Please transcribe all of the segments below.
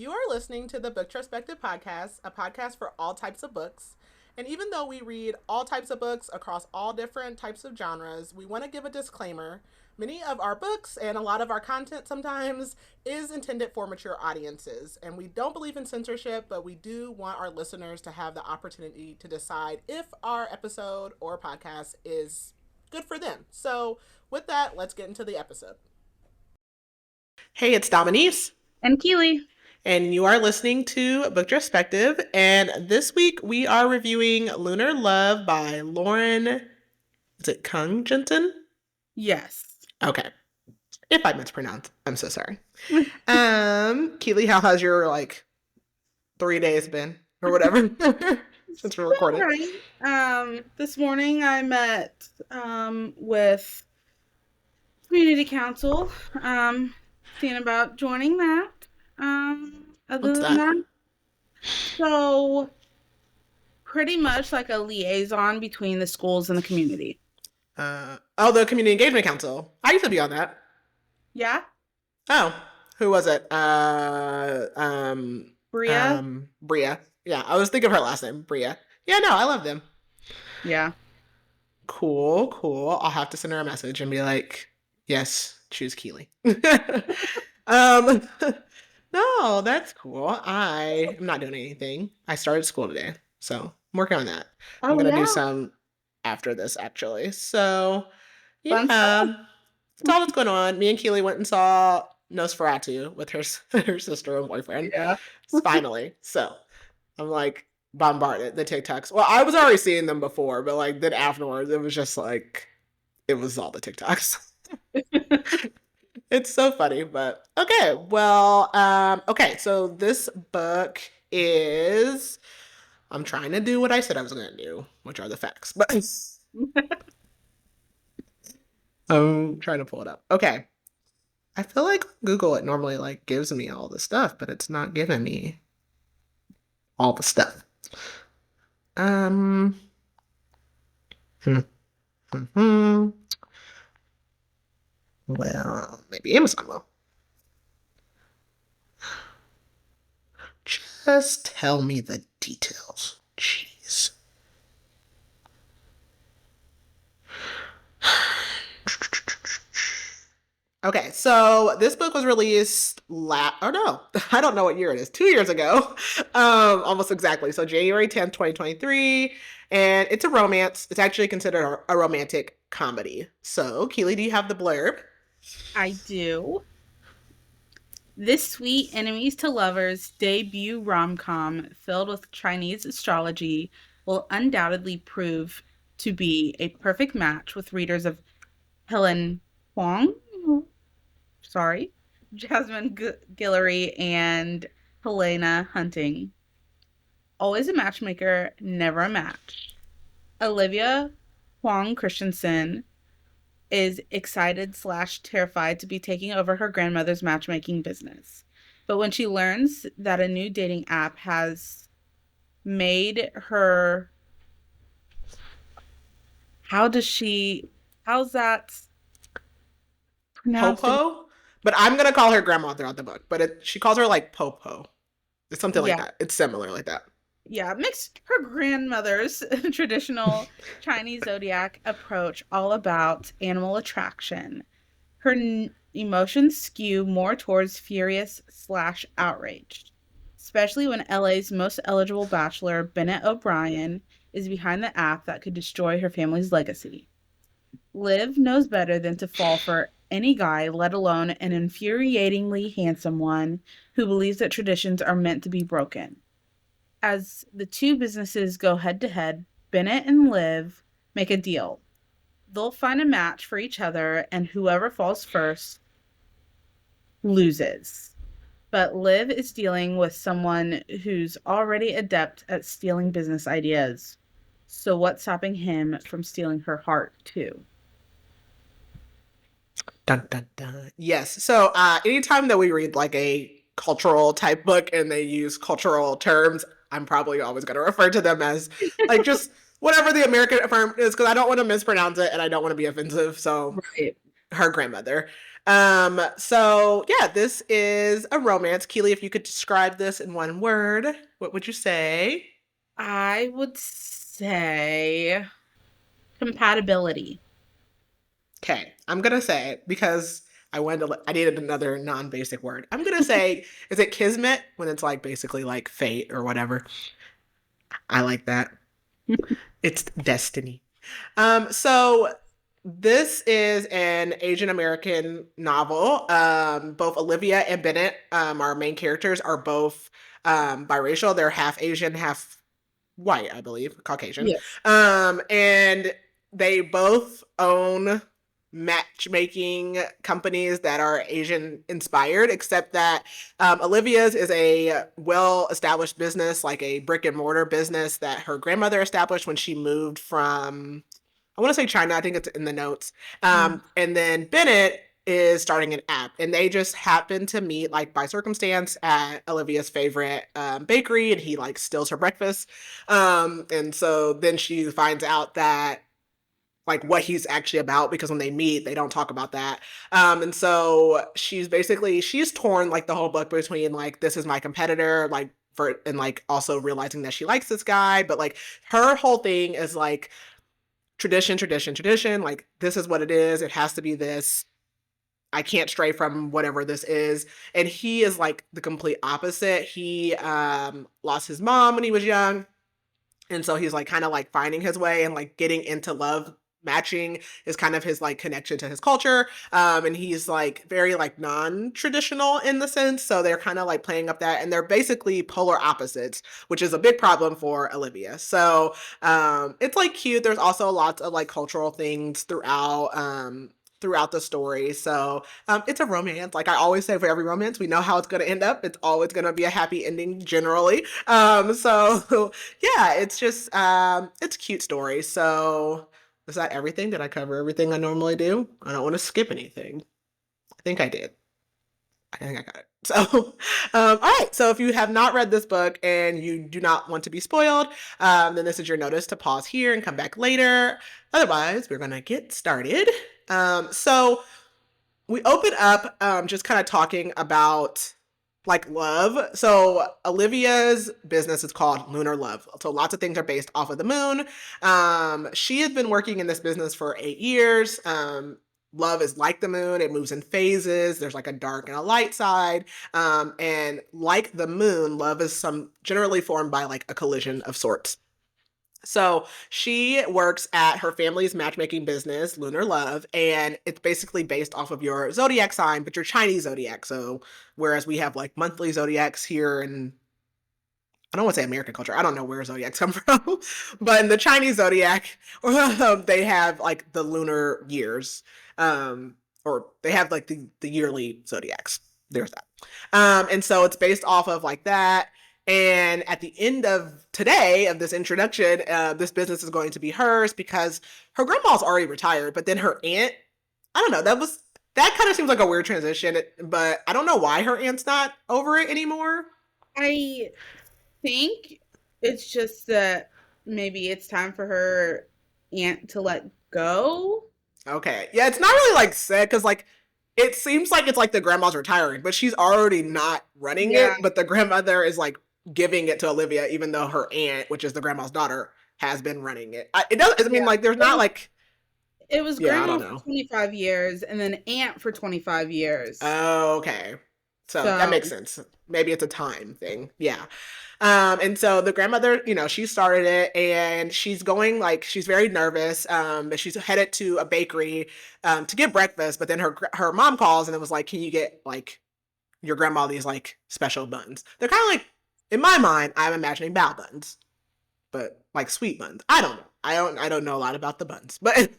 You are listening to the Booktrospective Podcast, a podcast for all types of books. And even though we read all types of books across all different types of genres, we want to give a disclaimer. Many of our books and a lot of our content sometimes is intended for mature audiences. And we don't believe in censorship, but we do want our listeners to have the opportunity to decide if our episode or podcast is good for them. So with that, let's get into the episode. Hey, it's Dominique. And Keely. And you are listening to Booktrospective. And this week we are reviewing Lunar Love by Lauren, is it Kung Jessen? Yes. Okay. If I mispronounce, I'm so sorry. Keely, how has your 3 days been or whatever since we recorded? Right. This morning I met with community council, seeing about joining that. What's that? So pretty much like a liaison between the schools and the community. The Community Engagement Council. I used to be on that. Yeah? Oh, who was it? Bria? Bria. Yeah, I was thinking of her last name, Bria. Yeah, no, I love them. Yeah. Cool. I'll have to send her a message and be like, yes, choose Keely. No, that's cool. I am not doing anything. I started school today, so I'm working on that. I'm going to do some after this, actually. So, yeah, that's all that's going on. Me and Keely went and saw Nosferatu with her sister and boyfriend. Yeah. Finally. So, I'm bombarded the TikToks. Well, I was already seeing them before, but then afterwards, it was just it was all the TikToks. It's so funny, but okay. Well, okay. So this book is, I'm trying to do what I said I was going to do, which are the facts, but I'm trying to pull it up. Okay. I feel like Google, it normally gives me all the stuff, but it's not giving me all the stuff. Well, maybe Amazon will. Just tell me the details. Jeez. Okay, so this book was released I don't know what year it is. 2 years ago. Almost exactly. So January 10th, 2023. And it's a romance. It's actually considered a romantic comedy. So, Keely, do you have the blurb? I do. This sweet enemies to lovers debut rom-com filled with Chinese astrology will undoubtedly prove to be a perfect match with readers of Helen Huang, Jasmine Guillory, and Helena Hunting. Always a matchmaker, never a match. Olivia Huang Christensen is excited/terrified to be taking over her grandmother's matchmaking business. But when she learns that a new dating app has made her... How's that pronounced? Popo? But I'm going to call her grandma throughout the book. But she calls her Popo. It's something like that. It's similar like that. Yeah, mixed her grandmother's traditional Chinese zodiac approach all about animal attraction. Her emotions skew more towards furious/outraged, especially when LA's most eligible bachelor, Bennett O'Brien, is behind the app that could destroy her family's legacy. Liv knows better than to fall for any guy, let alone an infuriatingly handsome one who believes that traditions are meant to be broken. As the two businesses go head-to-head, Bennett and Liv make a deal. They'll find a match for each other, and whoever falls first loses. But Liv is dealing with someone who's already adept at stealing business ideas. So what's stopping him from stealing her heart, too? Dun, dun, dun. Yes. So anytime that we read a cultural type book and they use cultural terms, I'm probably always going to refer to them as just whatever the American term is, because I don't want to mispronounce it and I don't want to be offensive. So her grandmother. So yeah, this is a romance. Keely, if you could describe this in one word, what would you say? I would say compatibility. Okay, I'm gonna say it because I needed another non-basic word. I'm gonna say, is it kismet when it's like basically like fate or whatever? I like that. It's destiny. So this is an Asian American novel. Both Olivia and Bennett, our main characters, are both biracial. They're half Asian, half white, I believe, Caucasian. Yes. And they both own matchmaking companies that are Asian inspired, except that Olivia's is a well established business, like a brick and mortar business that her grandmother established when she moved from, I want to say China, I think it's in the notes. Mm. And then Bennett is starting an app, and they just happen to meet like by circumstance at Olivia's favorite bakery, and he like steals her breakfast. And so then she finds out that like what he's actually about, because when they meet they don't talk about that. And so she's torn like the whole book between like this is my competitor, like for, and like also realizing that she likes this guy, but like her whole thing is like tradition, tradition, tradition. Like, this is what it is. It has to be this. I can't stray from whatever this is. And he is like the complete opposite. He lost his mom when he was young. And so he's like kind of like finding his way and like getting into love. Matching is kind of his like connection to his culture. And he's like very like non-traditional in the sense. So they're kind of like playing up that, and they're basically polar opposites, which is a big problem for Olivia. So it's like cute. There's also lots of like cultural things throughout the story. So it's a romance. Like I always say, for every romance, we know how it's going to end up. It's always going to be a happy ending generally. So yeah, it's just it's a cute story. So is that everything? Did I cover everything I normally do? I don't want to skip anything. I think I did. I think I got it. So, all right. So, if you have not read this book and you do not want to be spoiled, then this is your notice to pause here and come back later. Otherwise, we're going to get started. So, we open up just kind of talking about like love. So Olivia's business is called Lunar Love. So lots of things are based off of the moon. She has been working in this business for 8 years. Love is like the moon. It moves in phases. There's like a dark and a light side. And like the moon, love is generally formed by like a collision of sorts. So she works at her family's matchmaking business, Lunar Love, and it's basically based off of your zodiac sign, but your Chinese zodiac. So whereas we have like monthly zodiacs here, and I don't want to say American culture. I don't know where zodiacs come from, but in the Chinese zodiac, they have like the lunar years, or they have like the yearly zodiacs. There's that. And so it's based off of like that. And at the end of today, of this introduction, this business is going to be hers because her grandma's already retired, but then her aunt, I don't know, that kind of seems like a weird transition, but I don't know why her aunt's not over it anymore. I think it's just that maybe it's time for her aunt to let go. Okay. Yeah, it's not really like said because like it seems like it's like the grandma's retiring, but she's already not running Yeah. it, but the grandmother is like giving it to Olivia, even though her aunt, which is the grandma's daughter, has been running it. It does. I mean, Yeah. like, there's It not was, like, it was yeah, I grandma don't for know. 25 years and then aunt for 25 years. Oh, okay. So that So, makes sense. Maybe it's a time thing. Yeah. And so the grandmother, she started it, and she's going like she's very nervous. But she's headed to a bakery to get breakfast. But then her mom calls and it was like, "Can you get like your grandma these like special buns?" They're kind of like, in my mind, I'm imagining bao buns, but like sweet buns. I don't know. I don't know a lot about the buns, but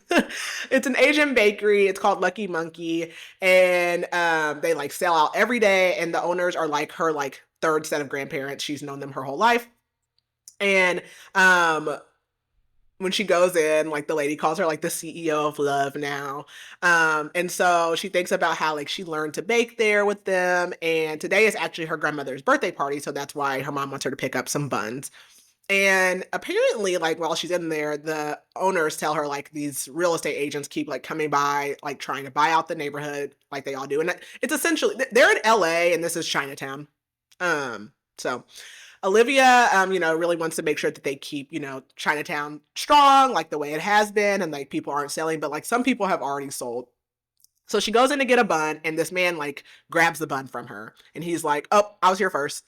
it's an Asian bakery. It's called Lucky Monkey, and they like sell out every day. And the owners are like her like third set of grandparents. She's known them her whole life, and when she goes in, like the lady calls her like the CEO of Love now. And so she thinks about how like she learned to bake there with them. And today is actually her grandmother's birthday party, so that's why her mom wants her to pick up some buns. And apparently, like, while she's in there, the owners tell her, like, these real estate agents keep, like, coming by, like, trying to buy out the neighborhood, like they all do. And it's essentially, they're in LA and this is Chinatown. So Olivia, really wants to make sure that they keep, Chinatown strong, like the way it has been, and like people aren't selling, but like some people have already sold. So she goes in to get a bun, and this man like grabs the bun from her, and he's like, "Oh, I was here first."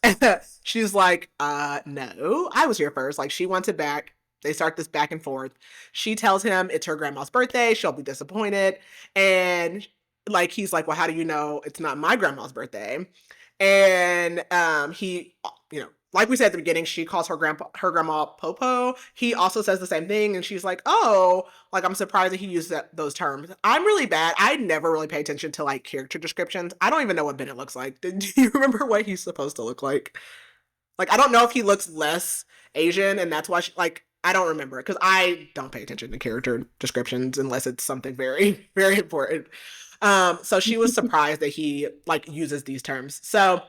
She's like, no, I was here first." Like she wants it back. They start this back and forth. She tells him it's her grandma's birthday. She'll be disappointed, and like he's like, "Well, how do you know it's not my grandma's birthday?" And he, like we said at the beginning, she calls her grandma Popo. He also says the same thing, and she's like, "Oh, like I'm surprised that he used those terms." I'm really bad. I never really pay attention to like character descriptions. I don't even know what Bennett looks like. Do you remember what he's supposed to look like? Like I don't know if he looks less Asian, and that's why I don't remember because I don't pay attention to character descriptions unless it's something very very important. So she was surprised that he like uses these terms. So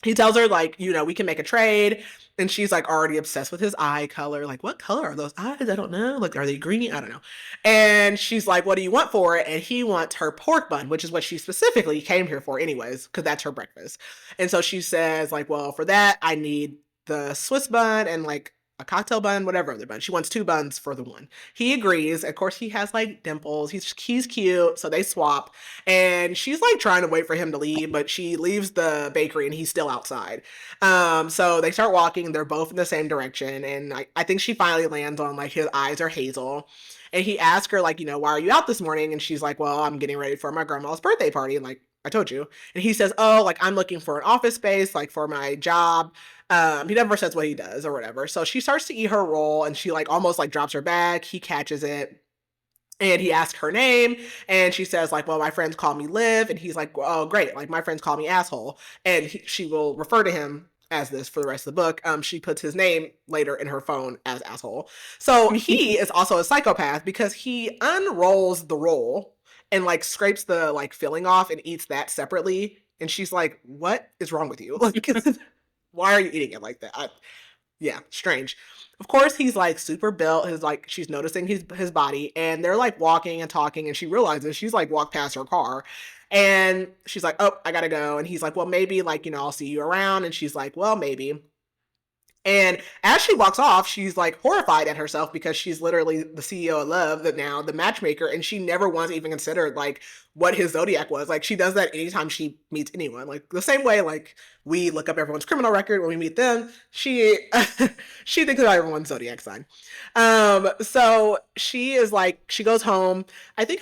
he tells her like, we can make a trade. And she's like already obsessed with his eye color. Like, what color are those eyes? I don't know. Like, are they green? I don't know. And she's like, what do you want for it? And he wants her pork bun, which is what she specifically came here for anyways, because that's her breakfast. And so she says like, well, for that, I need the Swiss bun and like a cocktail bun, whatever other bun. She wants 2 buns for the one. He agrees. Of course, he has like dimples. He's cute. So they swap. And she's like trying to wait for him to leave, but she leaves the bakery and he's still outside. So they start walking. They're both in the same direction. And I think she finally lands on like his eyes are hazel. And he asks her, like, why are you out this morning? And she's like, well, I'm getting ready for my grandma's birthday party. And like, I told you. And he says, oh, like, I'm looking for an office space, like, for my job. He never says what he does or whatever. So she starts to eat her roll and she, like, almost, like, drops her bag. He catches it. And he asks her name, and she says, like, well, my friends call me Liv. And he's like, oh, great. Like, my friends call me asshole. And she will refer to him as this for the rest of the book. She puts his name later in her phone as asshole. So he is also a psychopath because he unrolls the roll and like scrapes the like filling off and eats that separately. And she's like, what is wrong with you? Like, why are you eating it like that? Yeah, strange. Of course, he's like super built. His like she's noticing his body, and they're like walking and talking, and she realizes she's like walked past her car, and she's like, "Oh, I gotta go." And he's like, "Well, maybe like I'll see you around." And she's like, "Well, maybe." And as she walks off, she's like horrified at herself because she's literally the CEO of Love, that now the matchmaker, and she never once even considered like what his zodiac was. Like she does that anytime she meets anyone. Like the same way like we look up everyone's criminal record when we meet them. She she thinks about everyone's zodiac sign. So she is like she goes home. I think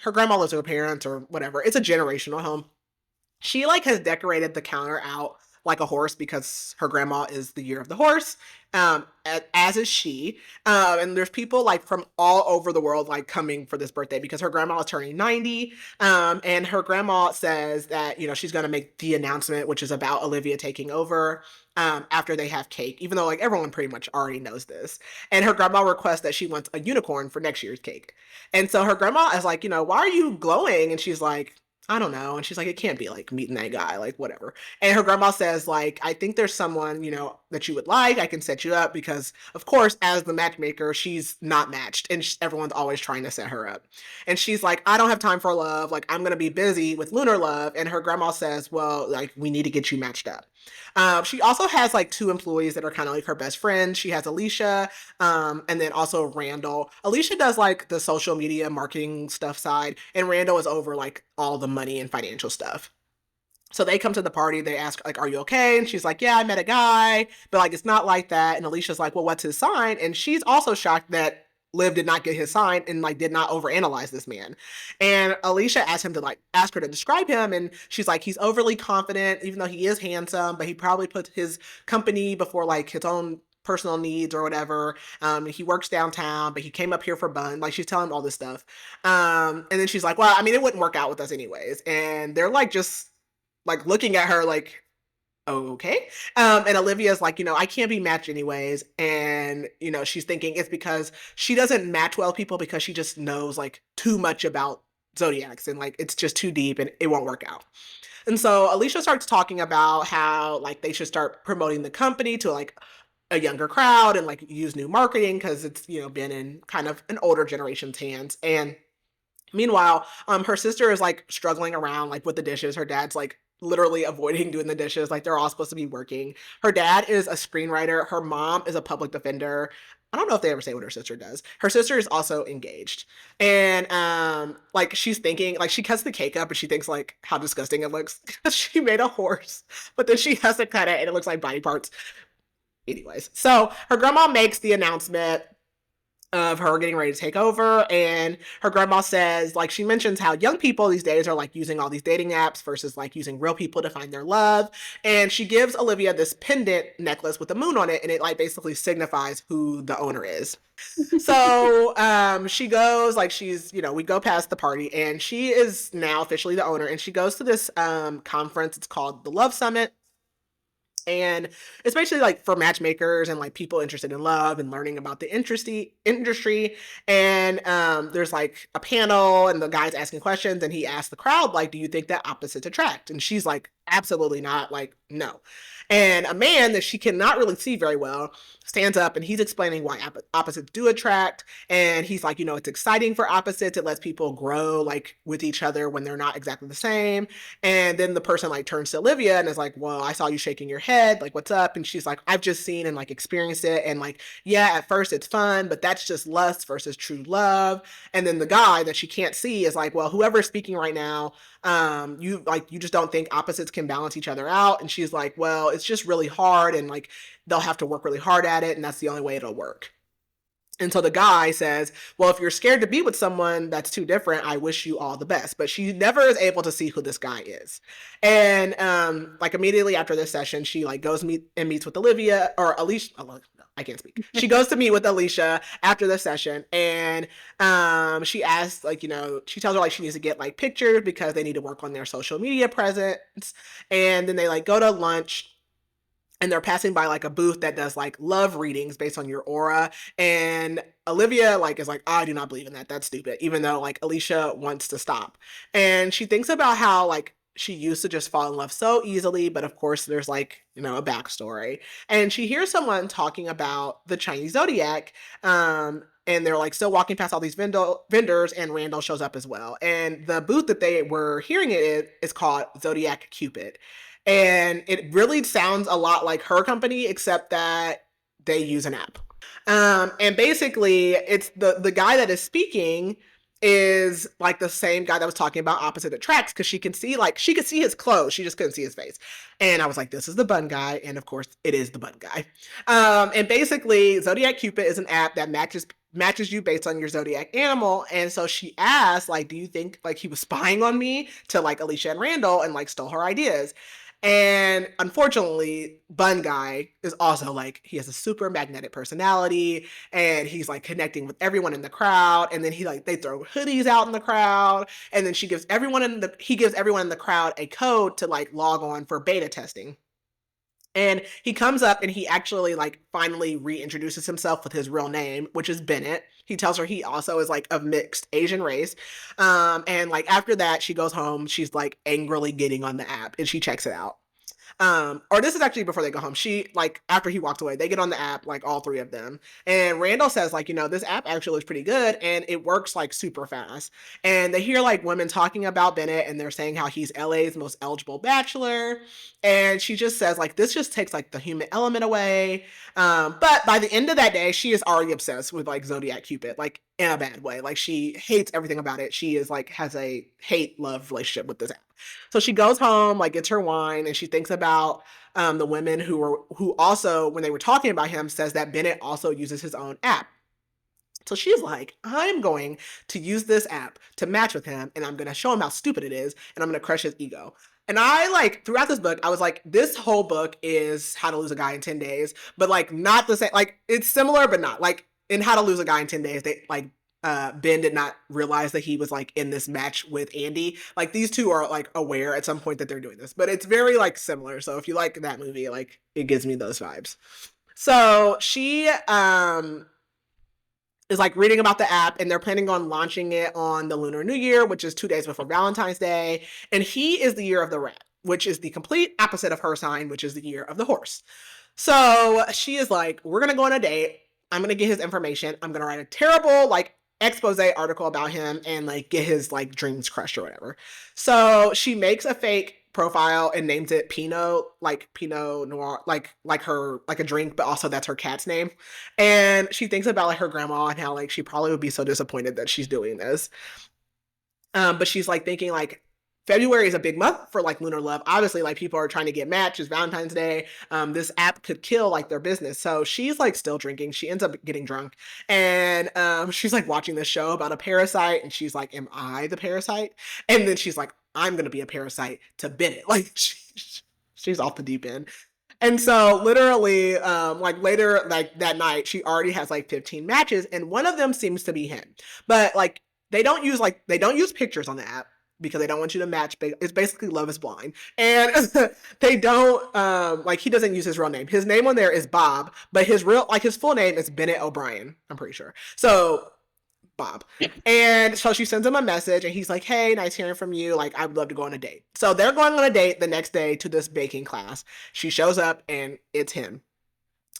her grandma lives with her parents or whatever. It's a generational home. She like has decorated the counter out like a horse because her grandma is the year of the horse, as is she. And there's people like from all over the world like coming for this birthday because her grandma is turning 90. And her grandma says that she's gonna make the announcement, which is about Olivia taking over. After they have cake, even though like everyone pretty much already knows this. And her grandma requests that she wants a unicorn for next year's cake. And so her grandma is like, why are you glowing? And she's like, I don't know. And she's like, it can't be like meeting that guy, like whatever. And her grandma says, like, I think there's someone, that you would like. I can set you up because, of course, as the matchmaker, she's not matched and everyone's always trying to set her up. And she's like, I don't have time for love. Like, I'm going to be busy with Lunar Love. And her grandma says, well, like, we need to get you matched up. She also has like 2 employees that are kind of like her best friends. She has Alicia, and then also Randall. Alicia does like the social media marketing stuff side, and Randall is over like all the money and financial stuff. So they come to the party, they ask, like, are you okay? And she's like, yeah, I met a guy, but like, it's not like that. And Alicia's like, well, what's his sign? And she's also shocked that Liv did not get his sign and like did not overanalyze this man. And Alicia asked him to like ask her to describe him, and she's like, he's overly confident, even though he is handsome, but he probably put his company before like his own personal needs or whatever. He works downtown, but he came up here for bun. Like she's telling him all this stuff. And then she's like, well, I mean, it wouldn't work out with us anyways. And they're like just like looking at her like, okay. And Olivia's like, I can't be matched anyways. And, she's thinking it's because she doesn't match well with people because she just knows like too much about zodiacs and like it's just too deep and it won't work out. And so Alicia starts talking about how like they should start promoting the company to like a younger crowd and like use new marketing because it's, you know, been in kind of an older generation's hands. And meanwhile, her sister is like struggling around like with the dishes. Her dad's like literally avoiding doing the dishes. Like they're all supposed to be working. Her dad is a screenwriter. Her mom is a public defender. I don't know if they ever say what her sister does. Her sister is also engaged. And like she's thinking, like she cuts the cake up and she thinks like how disgusting it looks because she made a horse, but then she has to cut it and it looks like body parts. Anyways, so her grandma makes the announcement of her getting ready to take over, and her grandma says, like, she mentions how young people these days are like using all these dating apps versus like using real people to find their love. And she gives Olivia this pendant necklace with a moon on it, and it like basically signifies who the owner is. So she goes, like, she's, you know, we go past the party and she is now officially the owner, and she goes to this conference. It's called the Love Summit. And it's basically like for matchmakers and like people interested in love and learning about the industry. And there's like a panel and the guy's asking questions, and he asks the crowd, like, do you think that opposites attract? And she's like, absolutely not, like, no. And a man that she cannot really see very well stands up and he's explaining why opposites do attract. And he's like, you know, it's exciting for opposites. It lets people grow like with each other when they're not exactly the same. And then the person like turns to Olivia and is like, well, I saw you shaking your head. Like, what's up? And she's like, I've just seen and like experienced it. And like, yeah, at first it's fun, but that's just lust versus true love. And then the guy that she can't see is like, well, whoever's speaking right now, you just don't think opposites can balance each other out. And she's like, well, it's just really hard. And like, they'll have to work really hard at it. And that's the only way it'll work. And so the guy says, well, if you're scared to be with someone that's too different, I wish you all the best. But she never is able to see who this guy is. And like immediately after this session, she like goes and meets with Olivia or Alicia. Oh, no, I can't speak. She goes to meet with Alicia after the session. And she asks, like, you know, she tells her like she needs to get like pictures because they need to work on their social media presence. And then they like go to lunch. And they're passing by like a booth that does like love readings based on your aura. And Olivia like is like, oh, I do not believe in that. That's stupid. Even though like Alicia wants to stop. And she thinks about how like she used to just fall in love so easily. But of course there's like, you know, a backstory. And she hears someone talking about the Chinese zodiac. And they're like still walking past all these vendors, and Randall shows up as well. And the booth that they were hearing it in is called Zodiac Cupid. And it really sounds a lot like her company, except that they use an app. And basically, it's the guy that is speaking is like the same guy that was talking about opposite attracts, because she could see his clothes, she just couldn't see his face. And I was like, this is the bun guy, and of course it is the bun guy. And basically, Zodiac Cupid is an app that matches you based on your zodiac animal. And so she asked, like, do you think like he was spying on me to like Alicia and Randall and like stole her ideas? And unfortunately, Bun Guy is also like, he has a super magnetic personality, and he's like connecting with everyone in the crowd. And then they throw hoodies out in the crowd. And then he gives everyone in the crowd a code to like log on for beta testing. And he comes up and he actually like finally reintroduces himself with his real name, which is Bennett. He tells her he also is like of mixed Asian race. And like after that, she goes home. She's like angrily getting on the app and she checks it out. Or this is actually before they go home. She like after he walks away, they get on the app, like all three of them. And Randall says like, you know, this app actually looks pretty good and it works like super fast. And they hear like women talking about Bennett and they're saying how he's LA's most eligible bachelor. And she just says like, this just takes like the human element away. But by the end of that day, she is already obsessed with like Zodiac Cupid, like in a bad way. Like she hates everything about it. She is like has a hate-love relationship with this app. So she goes home, like gets her wine, and she thinks about the women who also, when they were talking about him, says that Bennett also uses his own app. So she's like, I'm going to use this app to match with him, and I'm going to show him how stupid it is, and I'm going to crush his ego. And I like, throughout this book, I was like, this whole book is How to Lose a Guy in 10 Days, but like not the same, like it's similar, but not. Like in How to Lose a Guy in 10 Days, they like, Ben did not realize that he was like in this match with Andy. Like these two are like aware at some point that they're doing this, but it's very like similar. So if you like that movie, like it gives me those vibes. So she is like reading about the app, and they're planning on launching it on the Lunar New Year, which is 2 days before Valentine's Day. And he is the year of the rat, which is the complete opposite of her sign, which is the year of the horse. So she is like, we're going to go on a date. I'm going to get his information. I'm going to write a terrible, like, expose article about him and, like, get his, like, dreams crushed or whatever. So she makes a fake profile and names it Pinot, like Pinot Noir, like her, like a drink, but also that's her cat's name. And she thinks about, like, her grandma and how, like, she probably would be so disappointed that she's doing this. But she's like thinking like February is a big month for like Lunar Love. Obviously, like people are trying to get matched. It's Valentine's Day. This app could kill like their business. So she's like still drinking. She ends up getting drunk, and she's like watching this show about a parasite, and she's like, "Am I the parasite?" And then she's like, "I'm gonna be a parasite to Bennett." Like she's off the deep end. And so literally, like later, like that night, she already has like 15 matches, and one of them seems to be him. But like they don't use pictures on the app because they don't want you to match. It's basically Love is Blind, and they don't like he doesn't use his real name. His name on there is Bob, but his full name is Bennett O'Brien. I'm pretty sure. So Bob. And so she sends him a message and he's like, hey, nice hearing from you. Like, I'd love to go on a date. So they're going on a date the next day to this baking class. She shows up and it's him.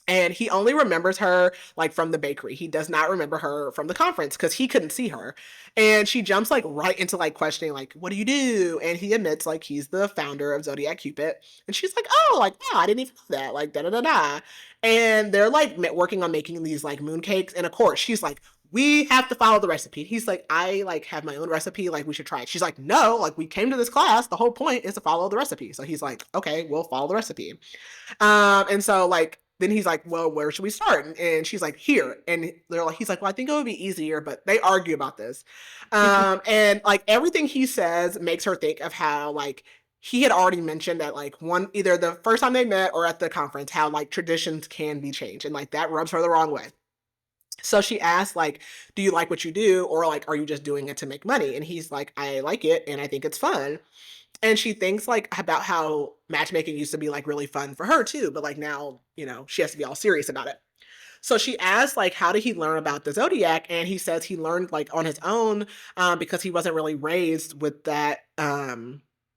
And he only remembers her like from the bakery. He does not remember her from the conference because he couldn't see her. And she jumps like right into like questioning, like, what do you do? And he admits like he's the founder of Zodiac Cupid. And she's like, oh, like, wow, I didn't even know that. Like, da da da da. And they're like working on making these like mooncakes. And of course, she's like, we have to follow the recipe. He's like, I like have my own recipe. Like, we should try it. She's like, no, like we came to this class. The whole point is to follow the recipe. So he's like, okay, we'll follow the recipe. And so like, then he's like, well, where should we start? And she's like, here. And they're like, he's like, well, I think it would be easier, but they argue about this. And like everything he says makes her think of how like he had already mentioned that like either the first time they met or at the conference, how like traditions can be changed. And like that rubs her the wrong way. So she asked, like, do you like what you do? Or like, are you just doing it to make money? And he's like, I like it and I think it's fun. And she thinks like about how matchmaking used to be like really fun for her too, but like now, she has to be all serious about it. So she asks like, how did he learn about the zodiac? And he says he learned like on his own because he wasn't really raised with that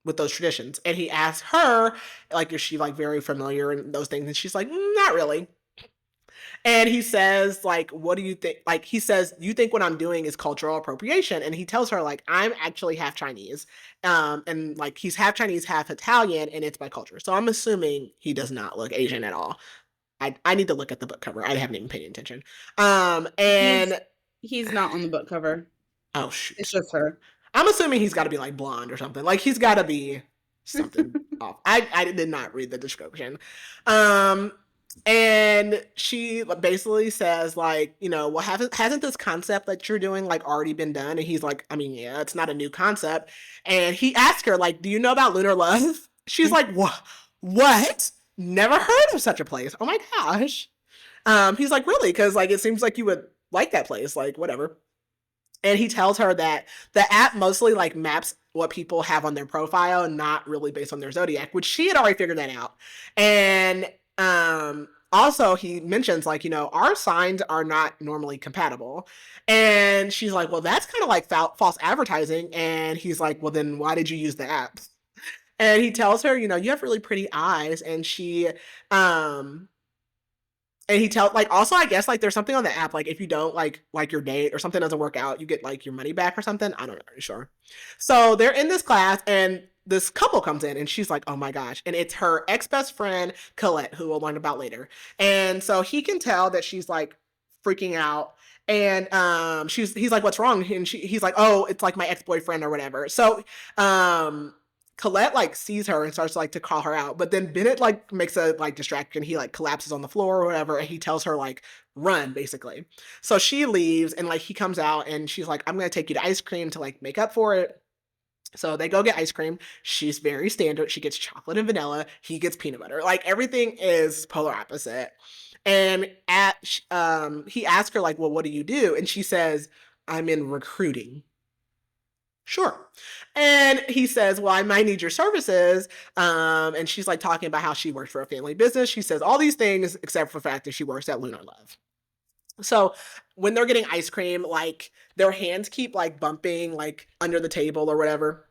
with those traditions. And he asked her like, is she like very familiar in those things? And she's like, not really. And he says, like, what do you think? Like, he says, you think what I'm doing is cultural appropriation. And he tells her, like, I'm actually half Chinese. And like, he's half Chinese, half Italian, and it's my culture. So I'm assuming he does not look Asian at all. I need to look at the book cover. I haven't even paid attention. And he's not on the book cover. Oh, shoot. It's just her. I'm assuming he's got to be like blonde or something. Like, he's got to be something off. I did not read the description. And she basically says, like, well, hasn't this concept that you're doing, like, already been done? And he's like, I mean, yeah, it's not a new concept. And he asked her, like, do you know about Lunar Love? She's like, what? Never heard of such a place. Oh, my gosh. He's like, really? Because, like, it seems like you would like that place. Like, whatever. And he tells her that the app mostly, like, maps what people have on their profile, not really based on their zodiac, which she had already figured that out. And also he mentions like, our signs are not normally compatible. And she's like, well, that's kind of like false advertising. And he's like, well, then why did you use the app? And he tells her, you have really pretty eyes. And she, and he tells, like, also, I guess, like, there's something on the app, like, if you don't, like your date or something doesn't work out, you get, like, your money back or something. I'm not really sure. So they're in this class, and this couple comes in, and she's like, oh, my gosh. And it's her ex-best friend, Colette, who we'll learn about later. And so he can tell that she's, like, freaking out. And he's like, what's wrong? And he's like, oh, it's, like, my ex-boyfriend or whatever. So Colette like sees her and starts like to call her out, but then Bennett like makes a like distraction. He like collapses on the floor or whatever, and he tells her like run basically. So she leaves, and like he comes out, and she's like, I'm gonna take you to ice cream to like make up for it. So they go get ice cream. She's very standard. She gets chocolate and vanilla. He gets peanut butter. Like everything is polar opposite. And he asks her like, well, what do you do? And she says, I'm in recruiting. Sure. And he says, well, I might need your services. And she's like talking about how she works for a family business. She says all these things except for the fact that she works at Lunar Love. So when they're getting ice cream, like their hands keep like bumping like under the table or whatever.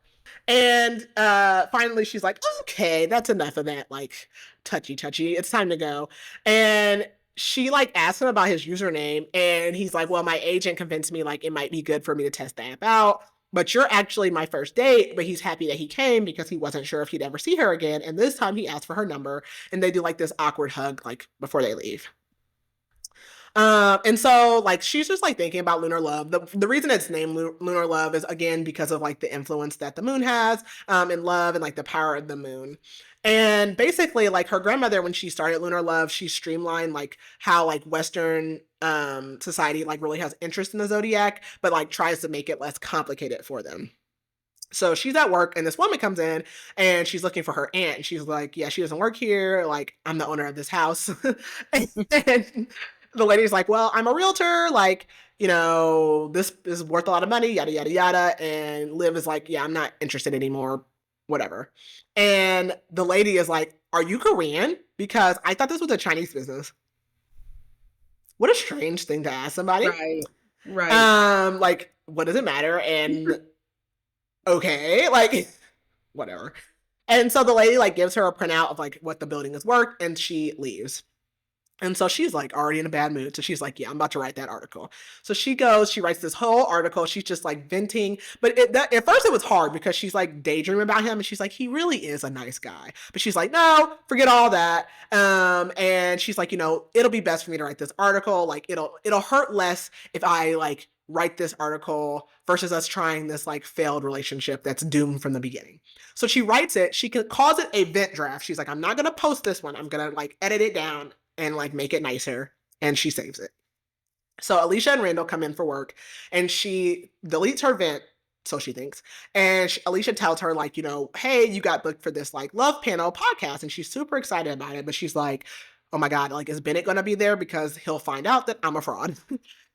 And finally she's like, okay, that's enough of that, like, touchy. It's time to go. And she like asks him about his username, and he's like, well, my agent convinced me like it might be good for me to test the app out. But you're actually my first date. But he's happy that he came because he wasn't sure if he'd ever see her again. And this time he asked for her number, and they do like this awkward hug like before they leave. And so like she's just like thinking about Lunar Love. The reason it's named Lunar Love is again because of like the influence that the moon has in love and like the power of the moon. And basically like her grandmother, when she started Lunar Love, she streamlined like how like Western society like really has interest in the zodiac, but like tries to make it less complicated for them. So she's at work, and this woman comes in and she's looking for her aunt. And she's like, yeah, she doesn't work here. Like, I'm the owner of this house. And the lady's like, well, I'm a realtor. Like, this is worth a lot of money, yada, yada, yada. And Liv is like, yeah, I'm not interested anymore. Whatever. And the lady is like, are you Korean? Because I thought this was a Chinese business. What a strange thing to ask somebody. Right. Right. Like, what does it matter? And okay, like, whatever. And so the lady like gives her a printout of like what the building is worth, and she leaves. And so she's like already in a bad mood. So she's like, yeah, I'm about to write that article. So she goes, she writes this whole article. She's just like venting. But at first it was hard because she's like daydreaming about him. And she's like, he really is a nice guy. But she's like, no, forget all that. And she's like, it'll be best for me to write this article. Like it'll hurt less if I like write this article versus us trying this like failed relationship that's doomed from the beginning. So she writes it. She calls it a vent draft. She's like, I'm not going to post this one. I'm going to like edit it down and like make it nicer, and she saves it. So Alicia and Randall come in for work, and she deletes her vent, so she thinks, and Alicia tells her like, hey, you got booked for this like love panel podcast, and she's super excited about it, but she's like, oh my god, like, is Bennett gonna be there because he'll find out that I'm a fraud?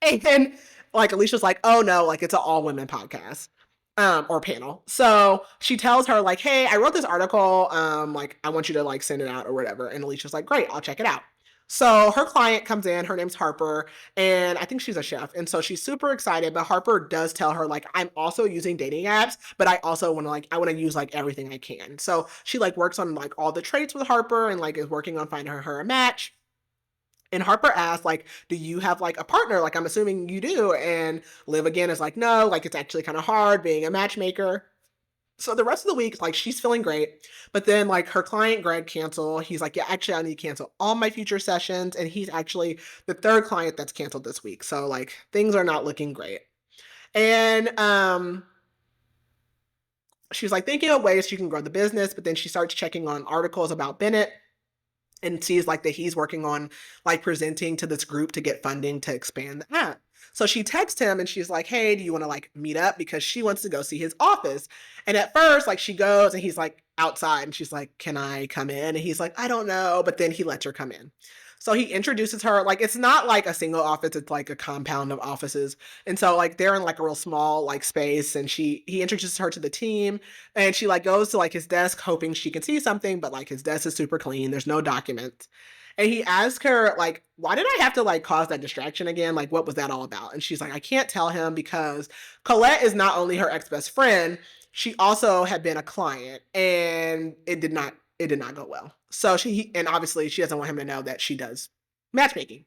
And like Alicia's like, oh no, like it's an all women podcast. Or panel. So she tells her like, hey, I wrote this article. Like I want you to like send it out or whatever. And Alicia's like, great, I'll check it out. So her client comes in, her name's Harper, and I think she's a chef. And so she's super excited, but Harper does tell her, like, I'm also using dating apps, but I also want to, like, I want to use, like, everything I can. So she, like, works on, like, all the traits with Harper and, like, is working on finding her a match. And Harper asks, like, do you have, like, a partner? Like, I'm assuming you do. And Liv again is like, no, like, it's actually kind of hard being a matchmaker. So the rest of the week, like, she's feeling great. But then, like, her client, Greg, cancel. He's like, yeah, actually, I need to cancel all my future sessions. And he's actually the third client that's canceled this week. So, like, things are not looking great. And she's, like, thinking of ways she can grow the business. But then she starts checking on articles about Bennett and sees, like, that he's working on, like, presenting to this group to get funding to expand the app. So she texts him and she's like, hey, do you want to like meet up? Because she wants to go see his office. And at first, like, she goes and he's like outside and she's like, can I come in? And he's like, I don't know. But then he lets her come in. So he introduces her, like, it's not like a single office, it's like a compound of offices. And so like they're in like a real small like space, and he introduces her to the team, and she like goes to like his desk hoping she can see something, but like his desk is super clean, there's no documents. And he asks her, like, why did I have to like cause that distraction again? Like, what was that all about? And she's like, I can't tell him because Colette is not only her ex-best friend, she also had been a client, and it did not go well. So and obviously she doesn't want him to know that she does matchmaking.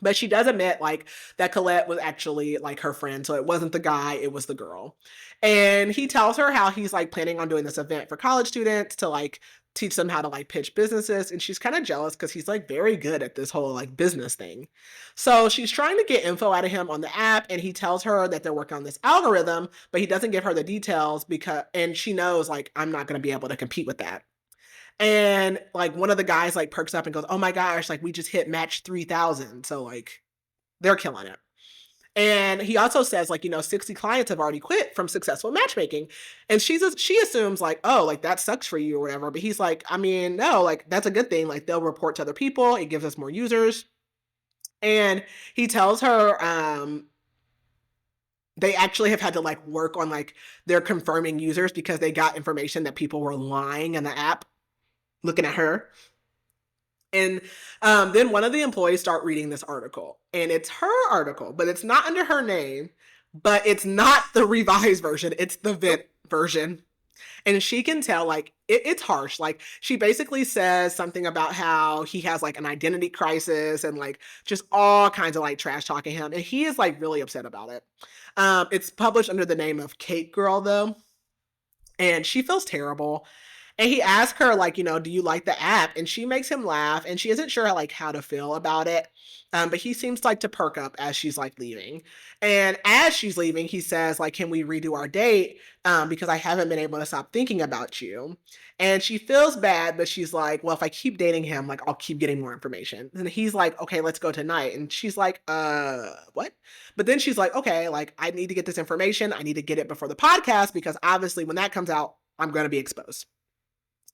But she does admit like that Colette was actually like her friend. So it wasn't the guy, it was the girl. And he tells her how he's like planning on doing this event for college students to like teach them how to like pitch businesses. And she's kind of jealous because he's like very good at this whole like business thing. So she's trying to get info out of him on the app, and he tells her that they're working on this algorithm, but he doesn't give her the details and she knows like, I'm not going to be able to compete with that. And like one of the guys like perks up and goes, oh my gosh, like we just hit match 3,000. So like they're killing it. And he also says like, 60 clients have already quit from successful matchmaking. And she assumes like, oh, like that sucks for you or whatever. But he's like, I mean, no, like that's a good thing. Like they'll report to other people. It gives us more users. And he tells her, they actually have had to like work on like their confirming users because they got information that people were lying in the app looking at her. And then one of the employees start reading this article, and it's her article, but it's not under her name, but it's not the revised version. It's the Vent version. And she can tell, like, it's harsh. Like, she basically says something about how he has like an identity crisis and like just all kinds of like trash talking him. And he is like really upset about it. It's published under the name of Cake Girl, though. And she feels terrible. And he asks her, like, do you like the app? And she makes him laugh, and she isn't sure, like, how to feel about it. But he seems like to perk up as she's like leaving. And as she's leaving, he says, like, can we redo our date? Because I haven't been able to stop thinking about you. And she feels bad, but she's like, well, if I keep dating him, like, I'll keep getting more information. And he's like, okay, let's go tonight. And she's like, what? But then she's like, okay, like, I need to get this information. I need to get it before the podcast because obviously when that comes out, I'm going to be exposed.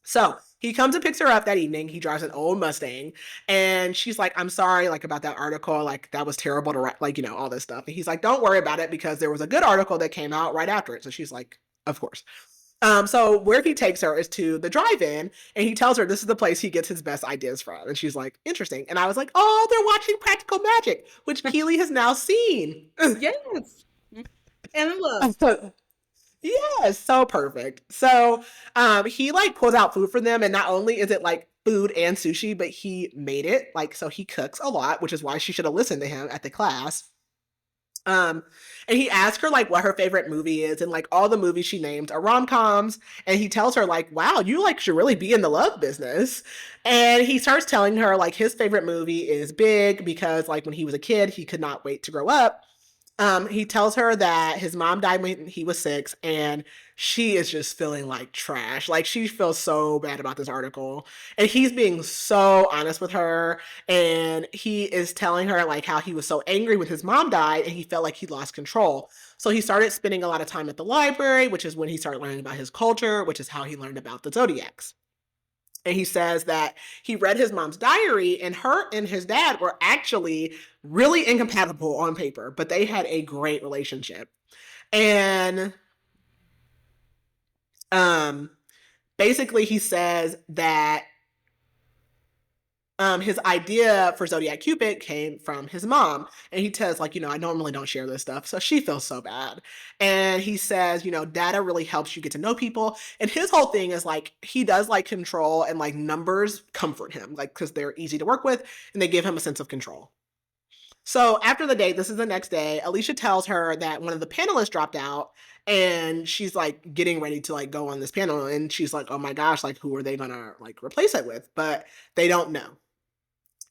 So he comes and picks her up that evening. He drives an old Mustang, and she's like, I'm sorry, like, about that article. Like, that was terrible to write, like, all this stuff. And he's like, don't worry about it because there was a good article that came out right after it. So she's like, of course. So where he takes her is to the drive-in, and he tells her this is the place he gets his best ideas from. And she's like, interesting. And I was like, oh, they're watching Practical Magic, which Keely has now seen. Yes. And look. Yes, so perfect. So he like pulls out food for them, and not only is it like food and sushi, but he made it. Like, so he cooks a lot, which is why she should have listened to him at the class. And he asks her like what her favorite movie is, and like all the movies she named are rom-coms. And he tells her like, wow, you like should really be in the love business. And he starts telling her like his favorite movie is Big because like when he was a kid, he could not wait to grow up. He tells her that his mom died when he was 6, and she is just feeling like trash. Like, she feels so bad about this article. And he's being so honest with her. And he is telling her, like, how he was so angry when his mom died and he felt like he lost control. So he started spending a lot of time at the library, which is when he started learning about his culture, which is how he learned about the zodiacs. And he says that he read his mom's diary, and her and his dad were actually really incompatible on paper, but they had a great relationship. And basically he says that his idea for Zodiac Cupid came from his mom. And he says, like, I normally don't share this stuff. So she feels so bad. And he says, data really helps you get to know people. And his whole thing is like, he does like control, and like numbers comfort him, like, because they're easy to work with and they give him a sense of control. So after the date, this is the next day, Alicia tells her that one of the panelists dropped out, and she's like getting ready to like go on this panel. And she's like, oh my gosh, like, who are they gonna like replace it with? But they don't know.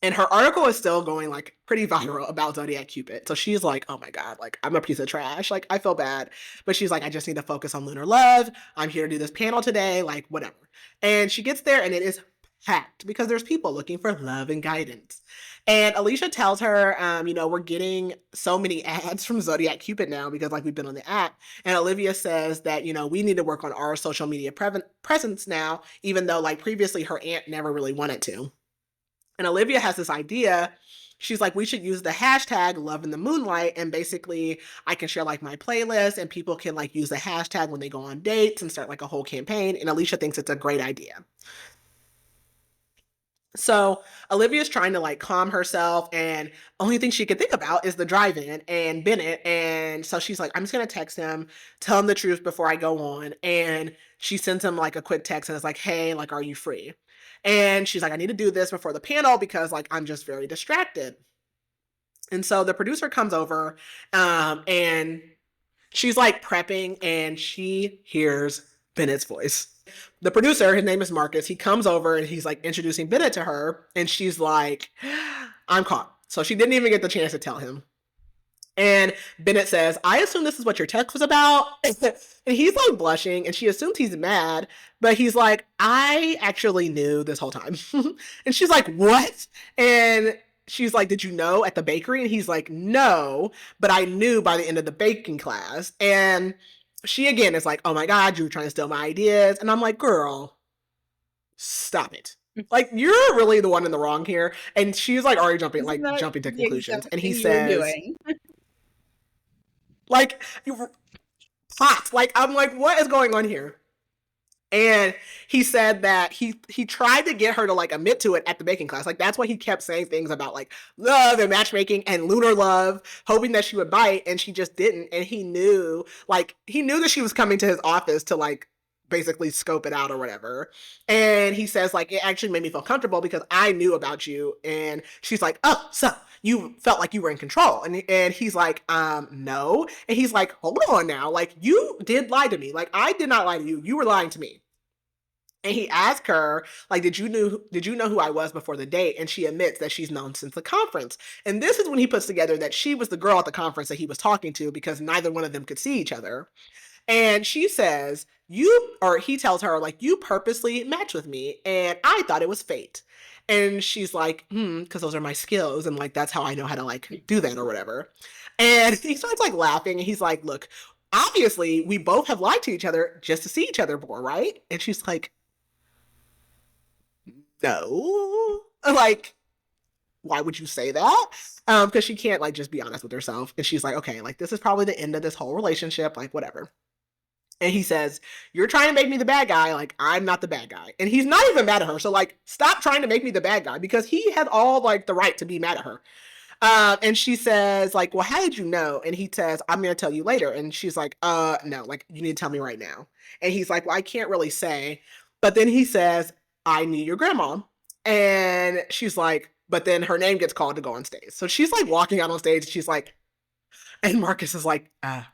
And her article is still going like pretty viral about Zodiac Cupid. So she's like, oh my God, like, I'm a piece of trash. Like, I feel bad. But she's like, I just need to focus on Lunar Love. I'm here to do this panel today, like, whatever. And she gets there, and it is packed because there's people looking for love and guidance. And Alicia tells her, we're getting so many ads from Zodiac Cupid now because like we've been on the app. And Olivia says that, we need to work on our social media presence now, even though like previously her aunt never really wanted to. And Olivia has this idea. She's like, we should use the hashtag Love in the Moonlight. And basically I can share like my playlist, and people can like use the hashtag when they go on dates and start like a whole campaign. And Alicia thinks it's a great idea. So Olivia's trying to like calm herself, and only thing she could think about is the drive-in and Bennett. And so she's like, I'm just going to text him, tell him the truth before I go on. And she sends him like a quick text and is like, hey, like, are you free? And she's like, I need to do this before the panel because like, I'm just very distracted. And so the producer comes over, and she's like prepping, and she hears Bennett's voice. The producer, his name is Marcus, he comes over and he's like introducing Bennett to her, and she's like, I'm caught. So she didn't even get the chance to tell him. And Bennett says, I assume this is what your text was about. And he's like blushing, and she assumes he's mad, but he's like, I actually knew this whole time. And she's like, what? And she's like, did you know at the bakery? And he's like, no, but I knew by the end of the baking class. And she again is like, oh my God, you were trying to steal my ideas. And I'm like, girl, stop it. Like, you're really the one in the wrong here. And she's like already jumping to conclusions. And he says, like, hot. Like, I'm like, what is going on here? And he said that he tried to get her to like admit to it at the baking class. Like, that's why he kept saying things about like love and matchmaking and Lunar Love, hoping that she would bite, and she just didn't. And he knew that she was coming to his office to like basically scope it out or whatever. And he says, like, it actually made me feel comfortable because I knew about you. And she's like, oh, so you felt like you were in control. And he's like, no. And he's like, hold on now. Like, you did lie to me. Like, I did not lie to you. You were lying to me. And he asked her, like, did you know who I was before the date? And she admits that she's known since the conference. And this is when he puts together that she was the girl at the conference that he was talking to because neither one of them could see each other. And she says, he tells her, like, you purposely matched with me and I thought it was fate. And she's like, because those are my skills. And like, that's how I know how to like do that or whatever. And he starts like laughing and he's like, look, obviously we both have lied to each other just to see each other more, right? And she's like, no. Like, why would you say that? Because she can't like just be honest with herself. And she's like, okay, like this is probably the end of this whole relationship, like whatever. And he says, you're trying to make me the bad guy. Like, I'm not the bad guy. And he's not even mad at her. So, like, stop trying to make me the bad guy because he had all, like, the right to be mad at her. And she says, like, well, how did you know? And he says, I'm going to tell you later. And she's like, no, like, you need to tell me right now. And he's like, well, I can't really say. But then he says, I knew your grandma. And she's like, but then her name gets called to go on stage. So she's, like, walking out on stage. And she's like, and Marcus is like,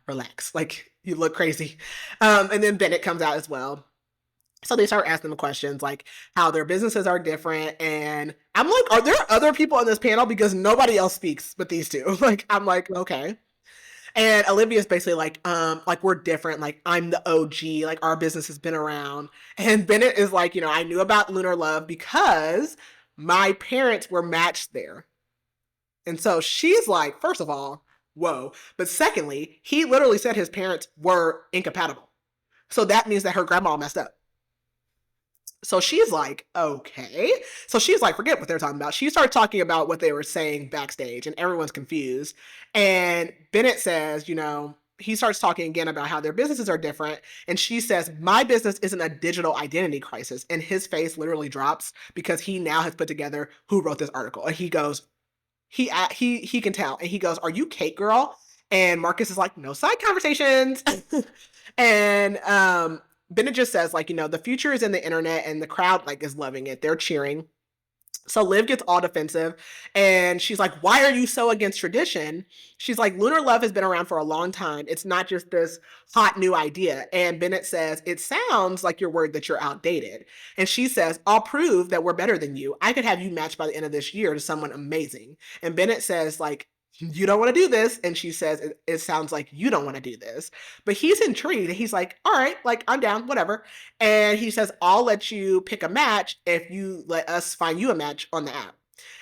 relax. Like, you look crazy. And then Bennett comes out as well. So they start asking the questions like how their businesses are different. And I'm like, are there other people on this panel? Because nobody else speaks but these two. Like, I'm like, okay. And Olivia's basically like we're different. Like, I'm the OG. Like, our business has been around. And Bennett is like, I knew about Lunar Love because my parents were matched there. And so she's like, first of all, whoa. But secondly, he literally said his parents were incompatible. So that means that her grandma messed up. So she's like, okay. So she's like, forget what they're talking about. She started talking about what they were saying backstage and everyone's confused. And Bennett says, he starts talking again about how their businesses are different. And she says, my business isn't a digital identity crisis. And his face literally drops because he now has put together who wrote this article. And he goes, he can tell. And he goes, are you Kate girl? And Marcus is like, no side conversations. And Bennett just says, like, the future is in the internet and the crowd like is loving it. They're cheering. So Liv gets all defensive and she's like, why are you so against tradition? She's like, Lunar Love has been around for a long time. It's not just this hot new idea. And Bennett says, it sounds like you're worried that you're outdated. And she says, I'll prove that we're better than you. I could have you matched by the end of this year to someone amazing. And Bennett says, like, you don't want to do this. And she says, it sounds like you don't want to do this. But he's intrigued. He's like, all right, like, I'm down, whatever. And he says, I'll let you pick a match if you let us find you a match on the app.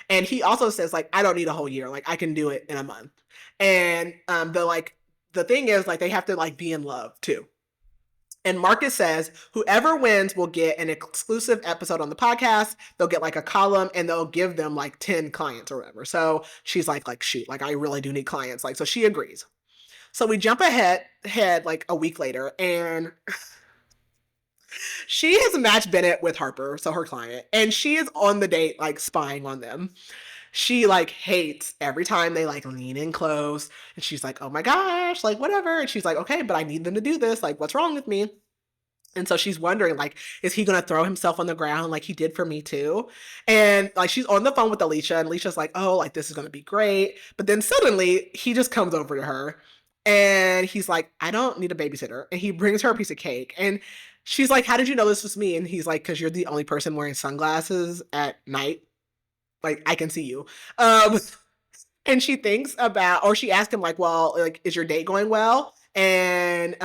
And he also says, like, I don't need a whole year. Like, I can do it in a month. And the thing is, like, they have to, like, be in love, too. And Marcus says, whoever wins will get an exclusive episode on the podcast. They'll get like a column and they'll give them like 10 clients or whatever. So she's like, shoot, like I really do need clients. Like, so she agrees. So we jump ahead like a week later and she has matched Bennett with Harper, so her client, and she is on the date, like spying on them. She like hates every time they like lean in close and she's like, oh my gosh, like whatever. And she's like, okay, but I need them to do this. Like, what's wrong with me? And so she's wondering, like, is he going to throw himself on the ground like he did for me too? And like, she's on the phone with Alicia and Alicia's like, oh, like this is going to be great. But then suddenly he just comes over to her and he's like, I don't need a babysitter. And he brings her a piece of cake. And she's like, how did you know this was me? And he's like, because you're the only person wearing sunglasses at night. Like, I can see you. And she thinks about, or she asked him like, well, like, is your date going well? And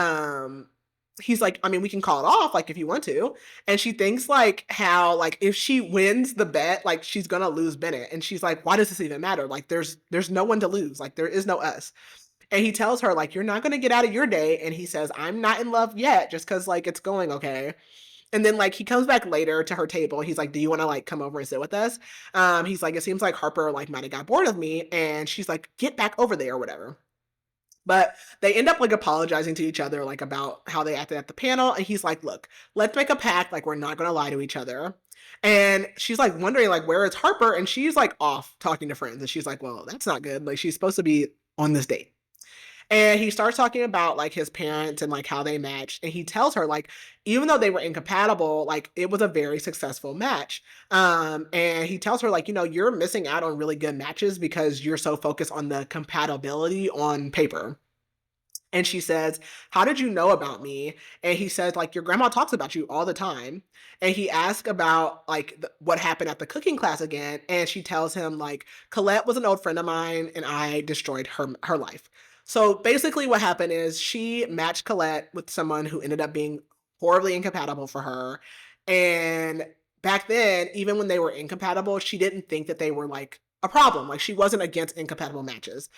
he's like, I mean, we can call it off, like, if you want to. And she thinks like how, like, if she wins the bet, like, she's gonna lose Bennett. And she's like, why does this even matter? Like, there's no one to lose. Like, there is no us. And he tells her, like, you're not gonna get out of your day. And he says, I'm not in love yet, just because, like, it's going okay. And then, like, he comes back later to her table. He's like, do you want to, like, come over and sit with us? He's like, it seems like Harper, like, might have got bored of me. And she's like, get back over there or whatever. But they end up, like, apologizing to each other, like, about how they acted at the panel. And he's like, look, let's make a pact. Like, we're not going to lie to each other. And she's, like, wondering, like, where is Harper? And she's, like, off talking to friends. And she's like, well, that's not good. Like, she's supposed to be on this date. And he starts talking about like his parents and like how they matched. And he tells her like, even though they were incompatible, like it was a very successful match. And he tells her like, you're missing out on really good matches because you're so focused on the compatibility on paper. And she says, "How did you know about me?" And he says, like, "Your grandma talks about you all the time." And he asks about like what happened at the cooking class again. And she tells him like, "Colette was an old friend of mine and I destroyed her life." So basically what happened is she matched Colette with someone who ended up being horribly incompatible for her. And back then, even when they were incompatible, she didn't think that they were like a problem. Like she wasn't against incompatible matches.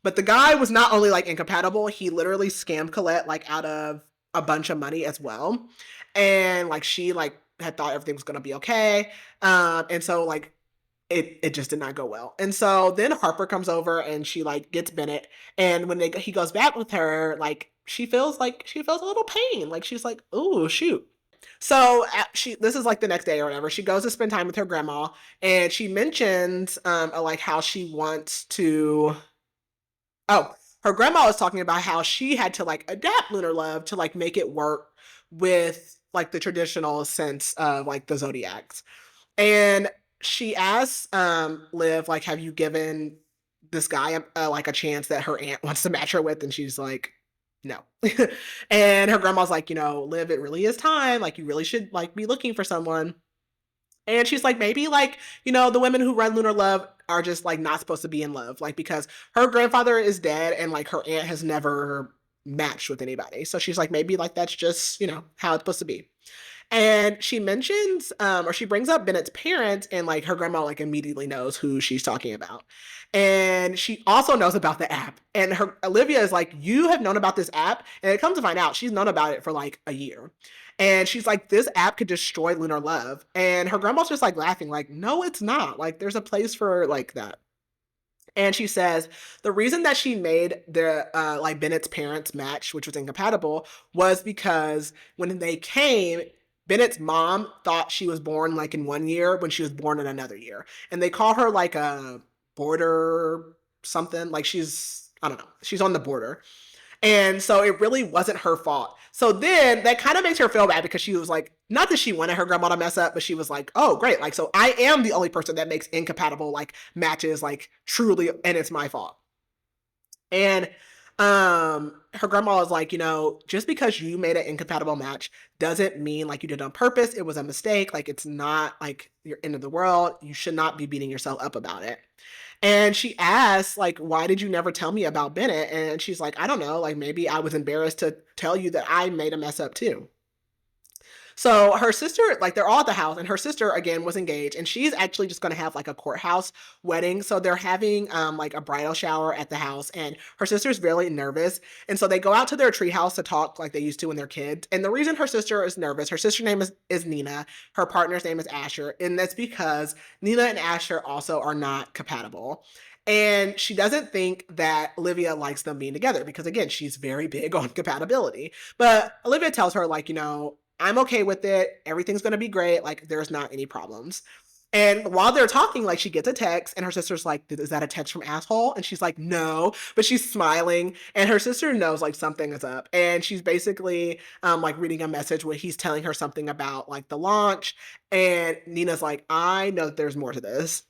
But the guy was not only like incompatible, he literally scammed Colette like out of a bunch of money as well. And like she like had thought everything was gonna be okay. And so like it just did not go well. And so then Harper comes over and she like gets Bennett. And when he goes back with her, like she feels a little pain. Like she's like, "Oh shoot." So this is like the next day or whatever. She goes to spend time with her grandma, and she mentions like how she wants to. Oh, her grandma was talking about how she had to like adapt Lunar Love to like make it work with like the traditional sense of like the zodiacs. And she asks Liv like, "Have you given this guy like a chance that her aunt wants to match her with?" And she's like, "No." And her grandma's like, "Liv, it really is time. Like you really should like be looking for someone." And she's like, maybe like, the women who run Lunar Love are just like not supposed to be in love. Like, because her grandfather is dead and like her aunt has never matched with anybody. So she's like, maybe like that's just, how it's supposed to be. And she mentions, or she brings up Bennett's parents, and like her grandma like immediately knows who she's talking about. And she also knows about the app. And her Olivia is like, "You have known about this app?" And it comes to find out she's known about it for like a year. And she's like, "This app could destroy Lunar Love." And her grandma's just like laughing, like, "No, it's not. Like, there's a place for like that." And she says the reason that she made the like Bennett's parents match, which was incompatible, was because when they came, Bennett's mom thought she was born like in one year when she was born in another year, and they call her like a border something. Like she's, I don't know, she's on the border. And so it really wasn't her fault. So then that kind of makes her feel bad because she was like, not that she wanted her grandma to mess up, but she was like, "Oh, great. Like, so I am the only person that makes incompatible like matches, like truly, and it's my fault." And her grandma was like, just because you made an incompatible match doesn't mean like you did it on purpose. It was a mistake. Like it's not like your end of the world. You should not be beating yourself up about it. And she asks, like, "Why did you never tell me about Bennett?" And she's like, "I don't know. Like, maybe I was embarrassed to tell you that I made a mess up too." So her sister, like they're all at the house, and her sister again was engaged, and she's actually just gonna have like a courthouse wedding. So they're having like a bridal shower at the house, and her sister's really nervous. And so they go out to their treehouse to talk like they used to when they're kids. And the reason her sister is nervous, her sister's name is Nina, her partner's name is Asher, and that's because Nina and Asher also are not compatible. And she doesn't think that Olivia likes them being together because, again, she's very big on compatibility. But Olivia tells her, like, "I'm okay with it. Everything's going to be great. Like, there's not any problems." And while they're talking, like, she gets a text, and her sister's like, "Is that a text from asshole?" And she's like, "No," but she's smiling. And her sister knows, like, something is up. And she's basically, like, reading a message where he's telling her something about, like, the launch. And Nina's like, "I know that there's more to this."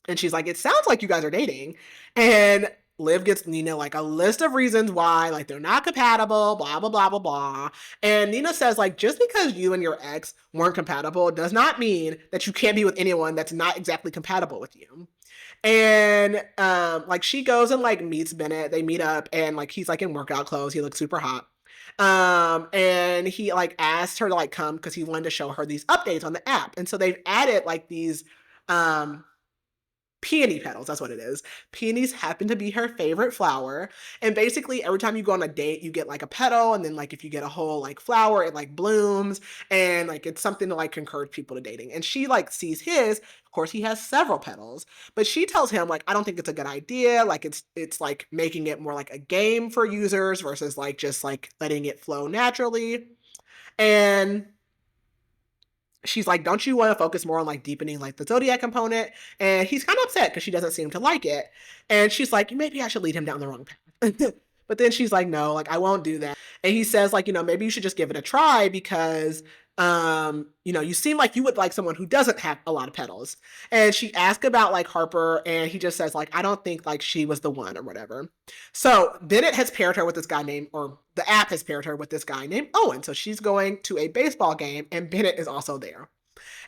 And she's like, "It sounds like you guys are dating." And Liv gets Nina like a list of reasons why, like they're not compatible, blah, blah, blah, blah, blah. And Nina says, like, just because you and your ex weren't compatible does not mean that you can't be with anyone that's not exactly compatible with you. And like she goes and like meets Bennett. They meet up, and like he's like in workout clothes. He looks super hot. And he like asked her to like come because he wanted to show her these updates on the app. And so they've added like these um peony petals. That's what it is. Peonies happen to be her favorite flower. And basically, every time you go on a date, you get like a petal. And then, like, if you get a whole like flower, it like blooms. And like, it's something to like encourage people to dating. And she like sees his. Of course, he has several petals. But she tells him, like, "I don't think it's a good idea. Like, it's like making it more like a game for users versus like just like letting it flow naturally." And she's like, "Don't you want to focus more on like deepening like the zodiac component?" And he's kind of upset because she doesn't seem to like it. And she's like, "Maybe I should lead him down the wrong path." But then she's like, no, like I won't do that. And he says like, maybe you should just give it a try because you seem like you would like someone who doesn't have a lot of petals. And she asked about like Harper, and he just says like, I don't think like she was the one or whatever. So Bennett has paired her with this guy named, or the app has paired her with this guy named Owen. So she's going to a baseball game, and Bennett is also there.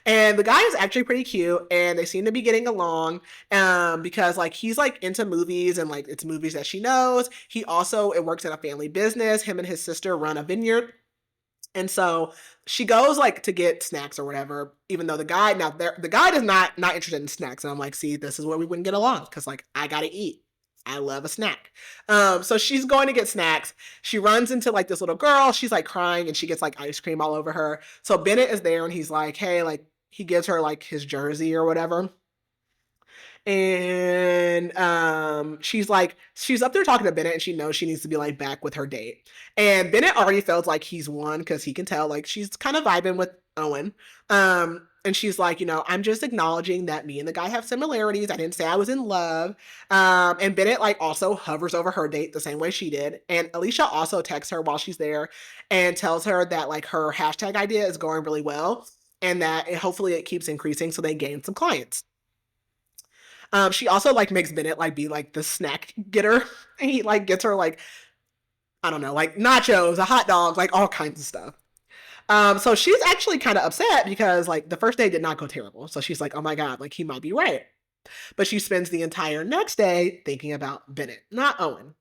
And the guy is actually pretty cute, and they seem to be getting along because like he's like into movies, and like it's movies that she knows. He also it works in a family business. Him and his sister run a vineyard. And so she goes like to get snacks or whatever, even though the guy is not interested in snacks. And I'm like, see, this is where we wouldn't get along because like I gotta eat. I love a snack. So she's going to get snacks. She runs into like this little girl. She's like crying and she gets like ice cream all over her. So Bennett is there and he's like, hey, like he gives her like his jersey or whatever. And she's up there talking to Bennett and she knows she needs to be like back with her date. And Bennett already feels like he's won because he can tell like she's kind of vibing with Owen. And she's like, I'm just acknowledging that me and the guy have similarities. I didn't say I was in love. And Bennett like also hovers over her date the same way she did. And Alicia also texts her while she's there and tells her that like her hashtag idea is going really well and that hopefully it keeps increasing so they gain some clients. She also like makes Bennett like be like the snack getter. And he like gets her like, I don't know, like nachos, a hot dog, like all kinds of stuff. So she's actually kind of upset because like the first day did not go terrible. So she's like, oh my God, like he might be right. But she spends the entire next day thinking about Bennett, not Owen.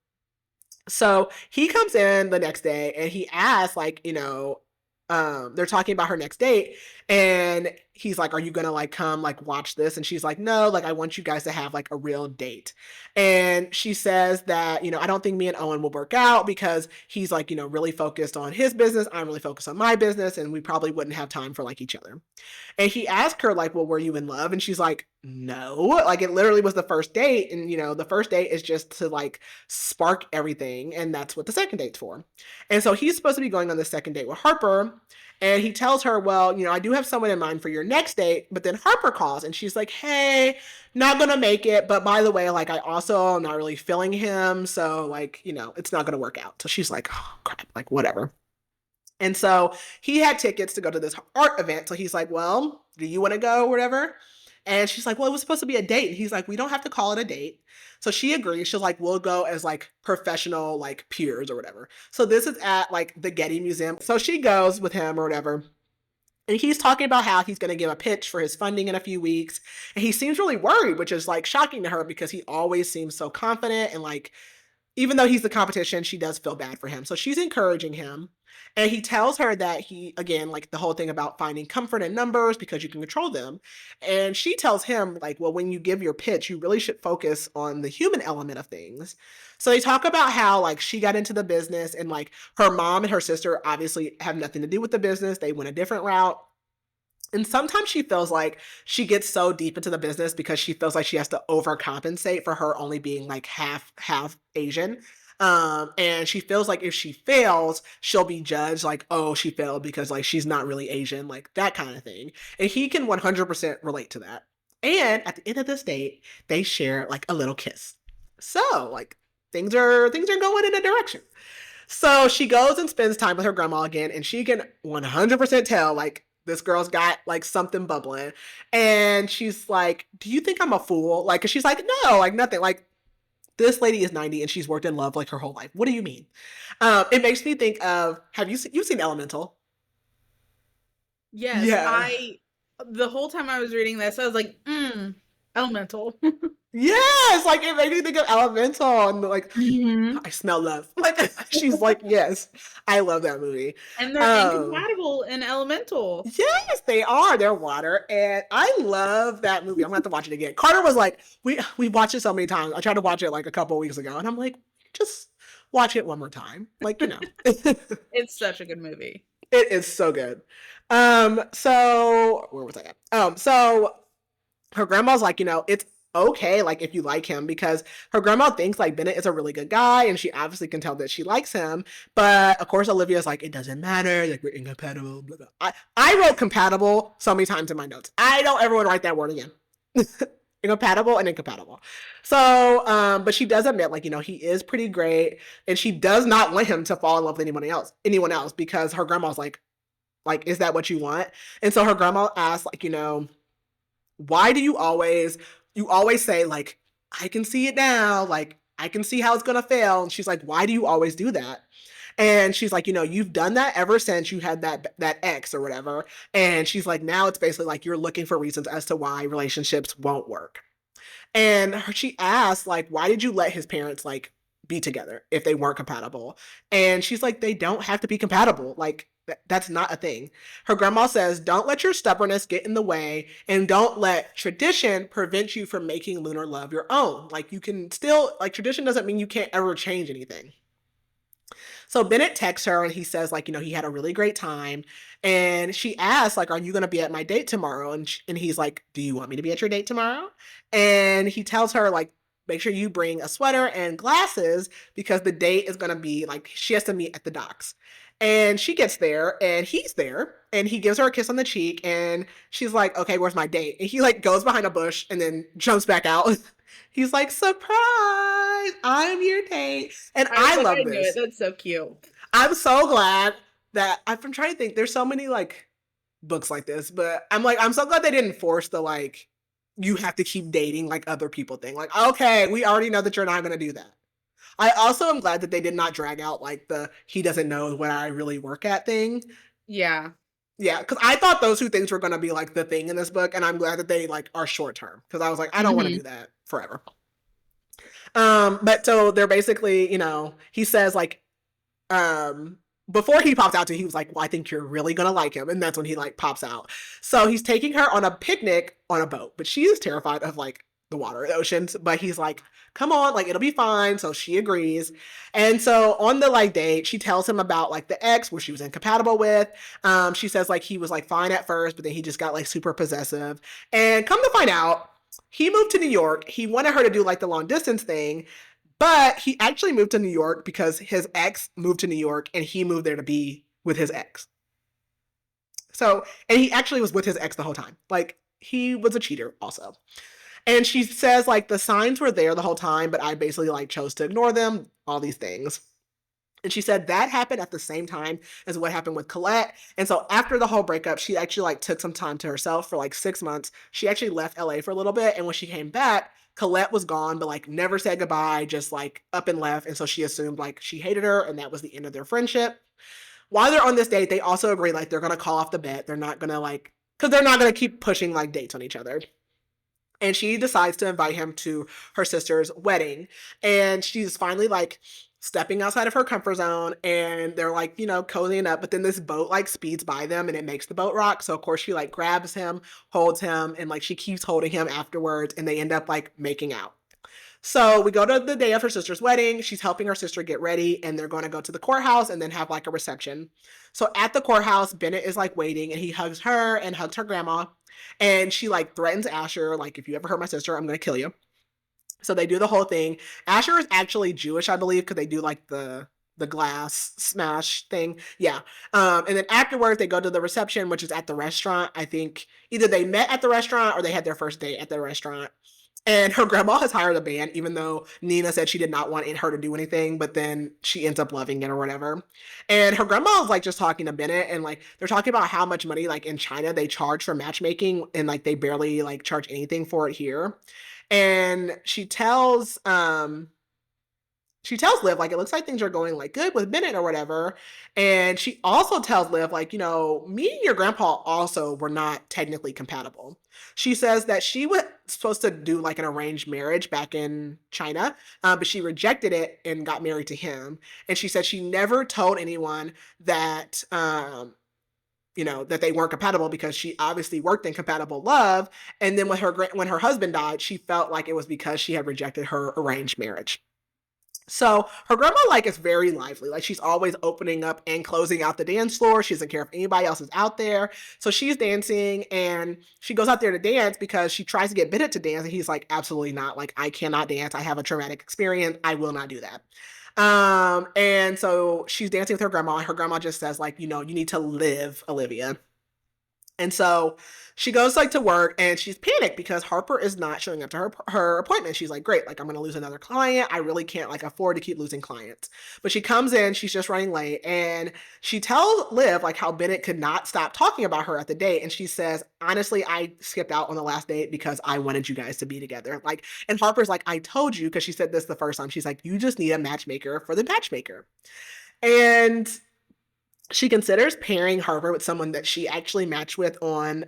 So he comes in the next day and he asks like, they're talking about her next date and he's like, are you gonna like come like watch this? And she's like, no, like I want you guys to have like a real date. And she says that, I don't think me and Owen will work out because he's like, really focused on his business. I'm really focused on my business and we probably wouldn't have time for like each other. And he asked her like, well, were you in love? And she's like, no, like it literally was the first date. And the first date is just to like spark everything. And that's what the second date's for. And so he's supposed to be going on the second date with Harper. And he tells her, well, I do have someone in mind for your next date. But then Harper calls and she's like, hey, not going to make it. But by the way, like I also am not really feeling him. So like, it's not going to work out. So she's like, oh crap, like whatever. And so he had tickets to go to this art event. So he's like, well, do you want to go or whatever? And she's like, well, it was supposed to be a date. And he's like, we don't have to call it a date. So she agrees. She's like, we'll go as like professional, like peers or whatever. So this is at like the Getty Museum. So she goes with him or whatever. And he's talking about how he's going to give a pitch for his funding in a few weeks. And he seems really worried, which is like shocking to her because he always seems so confident and like, even though he's the competition, she does feel bad for him. So she's encouraging him. And he tells her that he, again, like the whole thing about finding comfort in numbers because you can control them. And she tells him, like, well, when you give your pitch, you really should focus on the human element of things. So they talk about how, like, she got into the business and, like, her mom and her sister obviously have nothing to do with the business. They went a different route. And sometimes she feels like she gets so deep into the business because she feels like she has to overcompensate for her only being like half Asian. And she feels like if she fails, she'll be judged like, oh, she failed because like she's not really Asian, like that kind of thing. And he can 100% relate to that. And at the end of this date, they share like a little kiss. So like things are going in a direction. So she goes and spends time with her grandma again, and she can 100% tell like this girl's got like something bubbling. And she's like, do you think I'm a fool? Like, 'cause she's like, no, like nothing. Like this lady is 90 and she's worked in love like her whole life. What do you mean? It makes me think of, you've seen Elemental? Yes, Yeah. the whole time I was reading this, I was like, Elemental. Yes, like it made me think of Elemental and like Mhm. I smell love. Like she's like, yes, I love that movie. And they're Um, incompatible in Elemental. yes, they are. They're water, and I love that movie. I'm gonna have to watch it again. Carter was like, we watched it so many times. I tried to watch it like a couple of weeks ago, and I'm like, just watch it one more time. Like it It's such a good movie. is so good. So where was I at? So her grandma's like, it's okay, like if you like him, because her grandma thinks like Bennett is a really good guy, and she obviously can tell that she likes him. But of course, Olivia's like, it doesn't matter, like we're incompatible. Blah, blah. I wrote compatible so many times in my notes. I don't ever want to write that word again. incompatible and incompatible. So, but she does admit, like, he is pretty great, and she does not want him to fall in love with anyone else, because her grandma's like, is that what you want? And so her grandma asks, like, why do you always say, like, I can see it now, like, I can see how it's gonna fail. And she's like, why do you always do that? And she's like, you've done that ever since you had that ex or whatever. And she's like, now it's basically like you're looking for reasons as to why relationships won't work. And she asked, like, why did you let his parents, like, be together if they weren't compatible? And she's like, they don't have to be compatible. Like, that's not a thing. Her grandma says, don't let your stubbornness get in the way, and don't let tradition prevent you from making Lunar Love your own. Like, you can still, like, tradition doesn't mean you can't ever change anything. So Bennett texts her and he says, like, he had a really great time. And she asks, like, are you going to be at my date tomorrow? And he's like, do you want me to be at your date tomorrow? And he tells her, like, make sure you bring a sweater and glasses, because the date is going to be, like, she has to meet at the docks. And she gets there and he's there and he gives her a kiss on the cheek, and she's like, okay, where's my date? And he, like, goes behind a bush and then jumps back out. He's like, surprise, I'm your date. And I was I like, love I knew it. this. That's so cute. I'm so glad that I'm trying to think. There's so many, like, books like this, but I'm so glad they didn't force the, like, you have to keep dating like other people thing. Like, okay, we already know that you're not going to do that. I also am glad that they did not drag out, like, the he doesn't know what I really work at thing. Yeah. Yeah, because I thought those two things were going to be, like, the thing in this book, and I'm glad that they, like, are short term, because I was like, I don't want to Hmm. do that forever. But so they're basically, he says, like, um before he pops out to, he was like, well, I think you're really gonna like him. And that's when he, like, pops out. So he's taking her on a picnic on a boat, but she is terrified of, like, the water, the oceans. But he's like, come on, like, it'll be fine. So she agrees. And so on the, like, date, she tells him about, like, the ex where she was incompatible with. She says, like, he was, like, fine at first, but then he just got, like, super possessive. And come to find out, he moved to New York. He wanted her to do, like, the long distance thing, but he actually moved to New York because his ex moved to New York and he moved there to be with his ex. So, and he actually was with his ex the whole time. Like, he was a cheater also. And she says, like, the signs were there the whole time, but I basically, like, chose to ignore them, all these things. And she said that happened at the same time as what happened with Colette. And so after the whole breakup, she actually, like, took some time to herself for, like, 6 months. She actually left LA for a little bit. And when she came back, Colette was gone, but, like, never said goodbye, just, like, up and left. And so she assumed, like, she hated her and that was the end of their friendship. While they're on this date, they also agree, like, they're going to call off the bet. They're not going to, like, because they're not going to keep pushing, like, dates on each other. And she decides to invite him to her sister's wedding. And she's finally, like, stepping outside of her comfort zone, and they're, like, cozying up. But then this boat, like, speeds by them and it makes the boat rock. So of course she, like, grabs him, holds him, and, like, she keeps holding him afterwards, and they end up, like, making out. So we go to the day of her sister's wedding. She's helping her sister get ready, and they're going to go to the courthouse and then have, like, a reception. So at the courthouse, Bennett is, like, waiting, and he hugs her and hugs her grandma. And she, like, threatens Asher, like, if you ever hurt my sister, I'm going to kill you. So they do the whole thing. Asher is actually Jewish, I believe, because they do, like, the glass smash thing. Yeah. And then afterwards, they go to the reception, which is at the restaurant. I think either they met at the restaurant or they had their first date at the restaurant. And her grandma has hired a band, even though Nina said she did not want her to do anything, but then she ends up loving it or whatever. And her grandma is, like, just talking to Bennett, and, like, they're talking about how much money, like, in China they charge for matchmaking, and, like, they barely, like, charge anything for it here. And she tells Liv, like, it looks like things are going, like, good with Bennett or whatever. And she also tells Liv, like, me and your grandpa also were not technically compatible. She says that she was supposed to do, like, an arranged marriage back in China, but she rejected it and got married to him. And she said she never told anyone that, that they weren't compatible, because she obviously worked in compatible love. And then when her husband died, she felt like it was because she had rejected her arranged marriage. So her grandma, like, is very lively. Like, she's always opening up and closing out the dance floor. She doesn't care if anybody else is out there. So she's dancing, and she goes out there to dance because she tries to get Bennett to dance. And he's like, absolutely not. Like, I cannot dance. I have a traumatic experience. I will not do that. And so she's dancing with her grandma, and her grandma just says, like, you need to live, Olivia. And so she goes like to work and she's panicked because Harper is not showing up to her appointment. She's like, great, like I'm gonna lose another client. I really can't like afford to keep losing clients. But she comes in, she's just running late, and she tells Liv like how Bennett could not stop talking about her at the date. And she says, honestly, I skipped out on the last date because I wanted you guys to be together. Like, and Harper's like, I told you, because she said this the first time. She's like, you just need a matchmaker for the matchmaker. And she considers pairing Harper with someone that she actually matched with on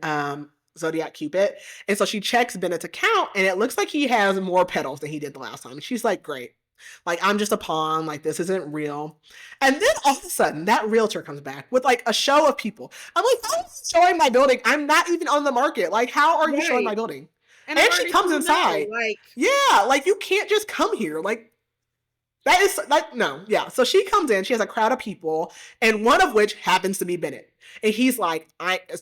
Zodiac Cupid. And so she checks Bennett's account, and it looks like he has more petals than he did the last time. She's like, great. Like, I'm just a pawn. Like, this isn't real. And then all of a sudden, that realtor comes back with like a show of people. I'm like, how are you showing my building? I'm not even on the market. Like, how are you showing my building? And she comes inside. Like, yeah, like you can't just come here. Like, that is like, no, yeah. So she comes in, she has a crowd of people, and one of which happens to be Bennett. And he's like,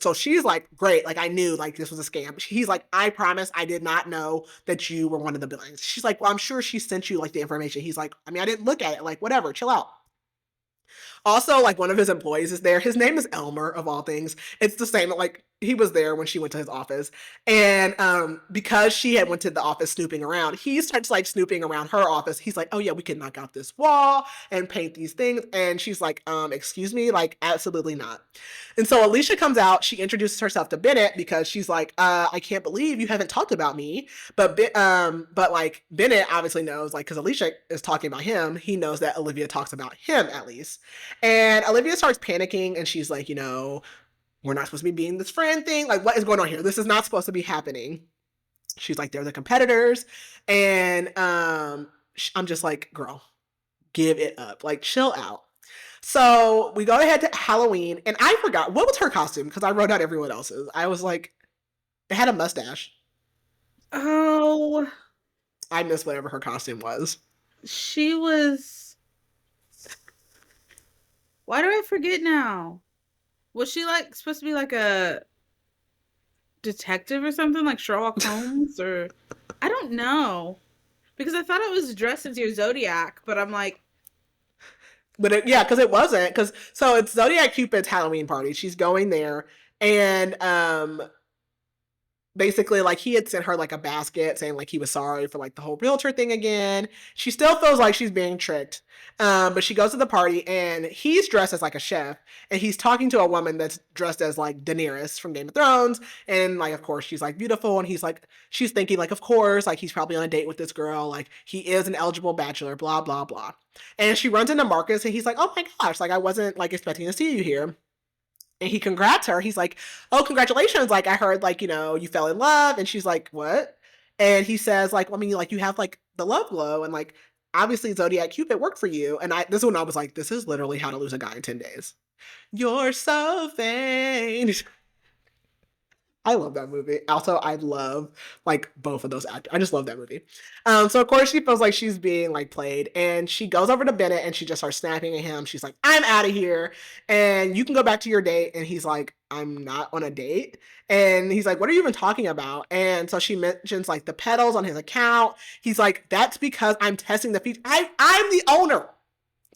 so she's like, great, like I knew like this was a scam. He's like, I promise I did not know that you were one of the buildings. She's like, well, I'm sure she sent you like the information. He's like, I mean, I didn't look at it, like whatever, chill out. Also, like one of his employees is there. His name is Elmer, of all things. It's the same, like he was there when she went to his office. And because she had went to the office snooping around, he starts like snooping around her office. He's like, oh yeah, we can knock out this wall and paint these things. And she's like, excuse me? Like, absolutely not. And so Alicia comes out. She introduces herself to Bennett because she's like, I can't believe you haven't talked about me. But like Bennett obviously knows, like, because Alicia is talking about him, he knows that Olivia talks about him at least. And Olivia starts panicking, and she's like, we're not supposed to be being this friend thing. Like, what is going on here? This is not supposed to be happening. She's like, they're the competitors. And I'm just like, girl, give it up. Like, chill out. So we go ahead to Halloween, and I forgot, what was her costume? Because I wrote out everyone else's. I was like, it had a mustache. Oh. I missed whatever her costume was. She was... Why do I forget now? Was she like supposed to be like a detective or something, like Sherlock Holmes? Or I don't know, because I thought it was dressed as your Zodiac, but I'm like, but because it wasn't. Because so it's Zodiac Cupid's Halloween party. She's going there, and basically like he had sent her like a basket saying like he was sorry for like the whole realtor thing again. She still feels like she's being tricked. But she goes to the party, and he's dressed as like a chef, and he's talking to a woman that's dressed as like Daenerys from Game of Thrones. And like, of course, she's like beautiful, and she's thinking like, of course, like he's probably on a date with this girl. Like, he is an eligible bachelor, blah, blah, blah. And she runs into Marcus, and he's like, oh my gosh, like I wasn't like expecting to see you here. And he congrats her. He's like, oh, congratulations. Like, I heard, like, you fell in love. And she's like, what? And he says, like, I mean, like, you have, like, the love glow. And, like, obviously Zodiac Cupid worked for you. And this one I was like, this is literally How to Lose a Guy in 10 Days. You're so vain. I love that movie. Also, I love like both of those actors. I just love that movie. So of course she feels like she's being like played, and she goes over to Bennett and she just starts snapping at him. She's like, I'm out of here, and you can go back to your date. And he's like, I'm not on a date. And he's like, what are you even talking about? And so she mentions like the petals on his account. He's like, that's because I'm testing the feature. I'm the owner.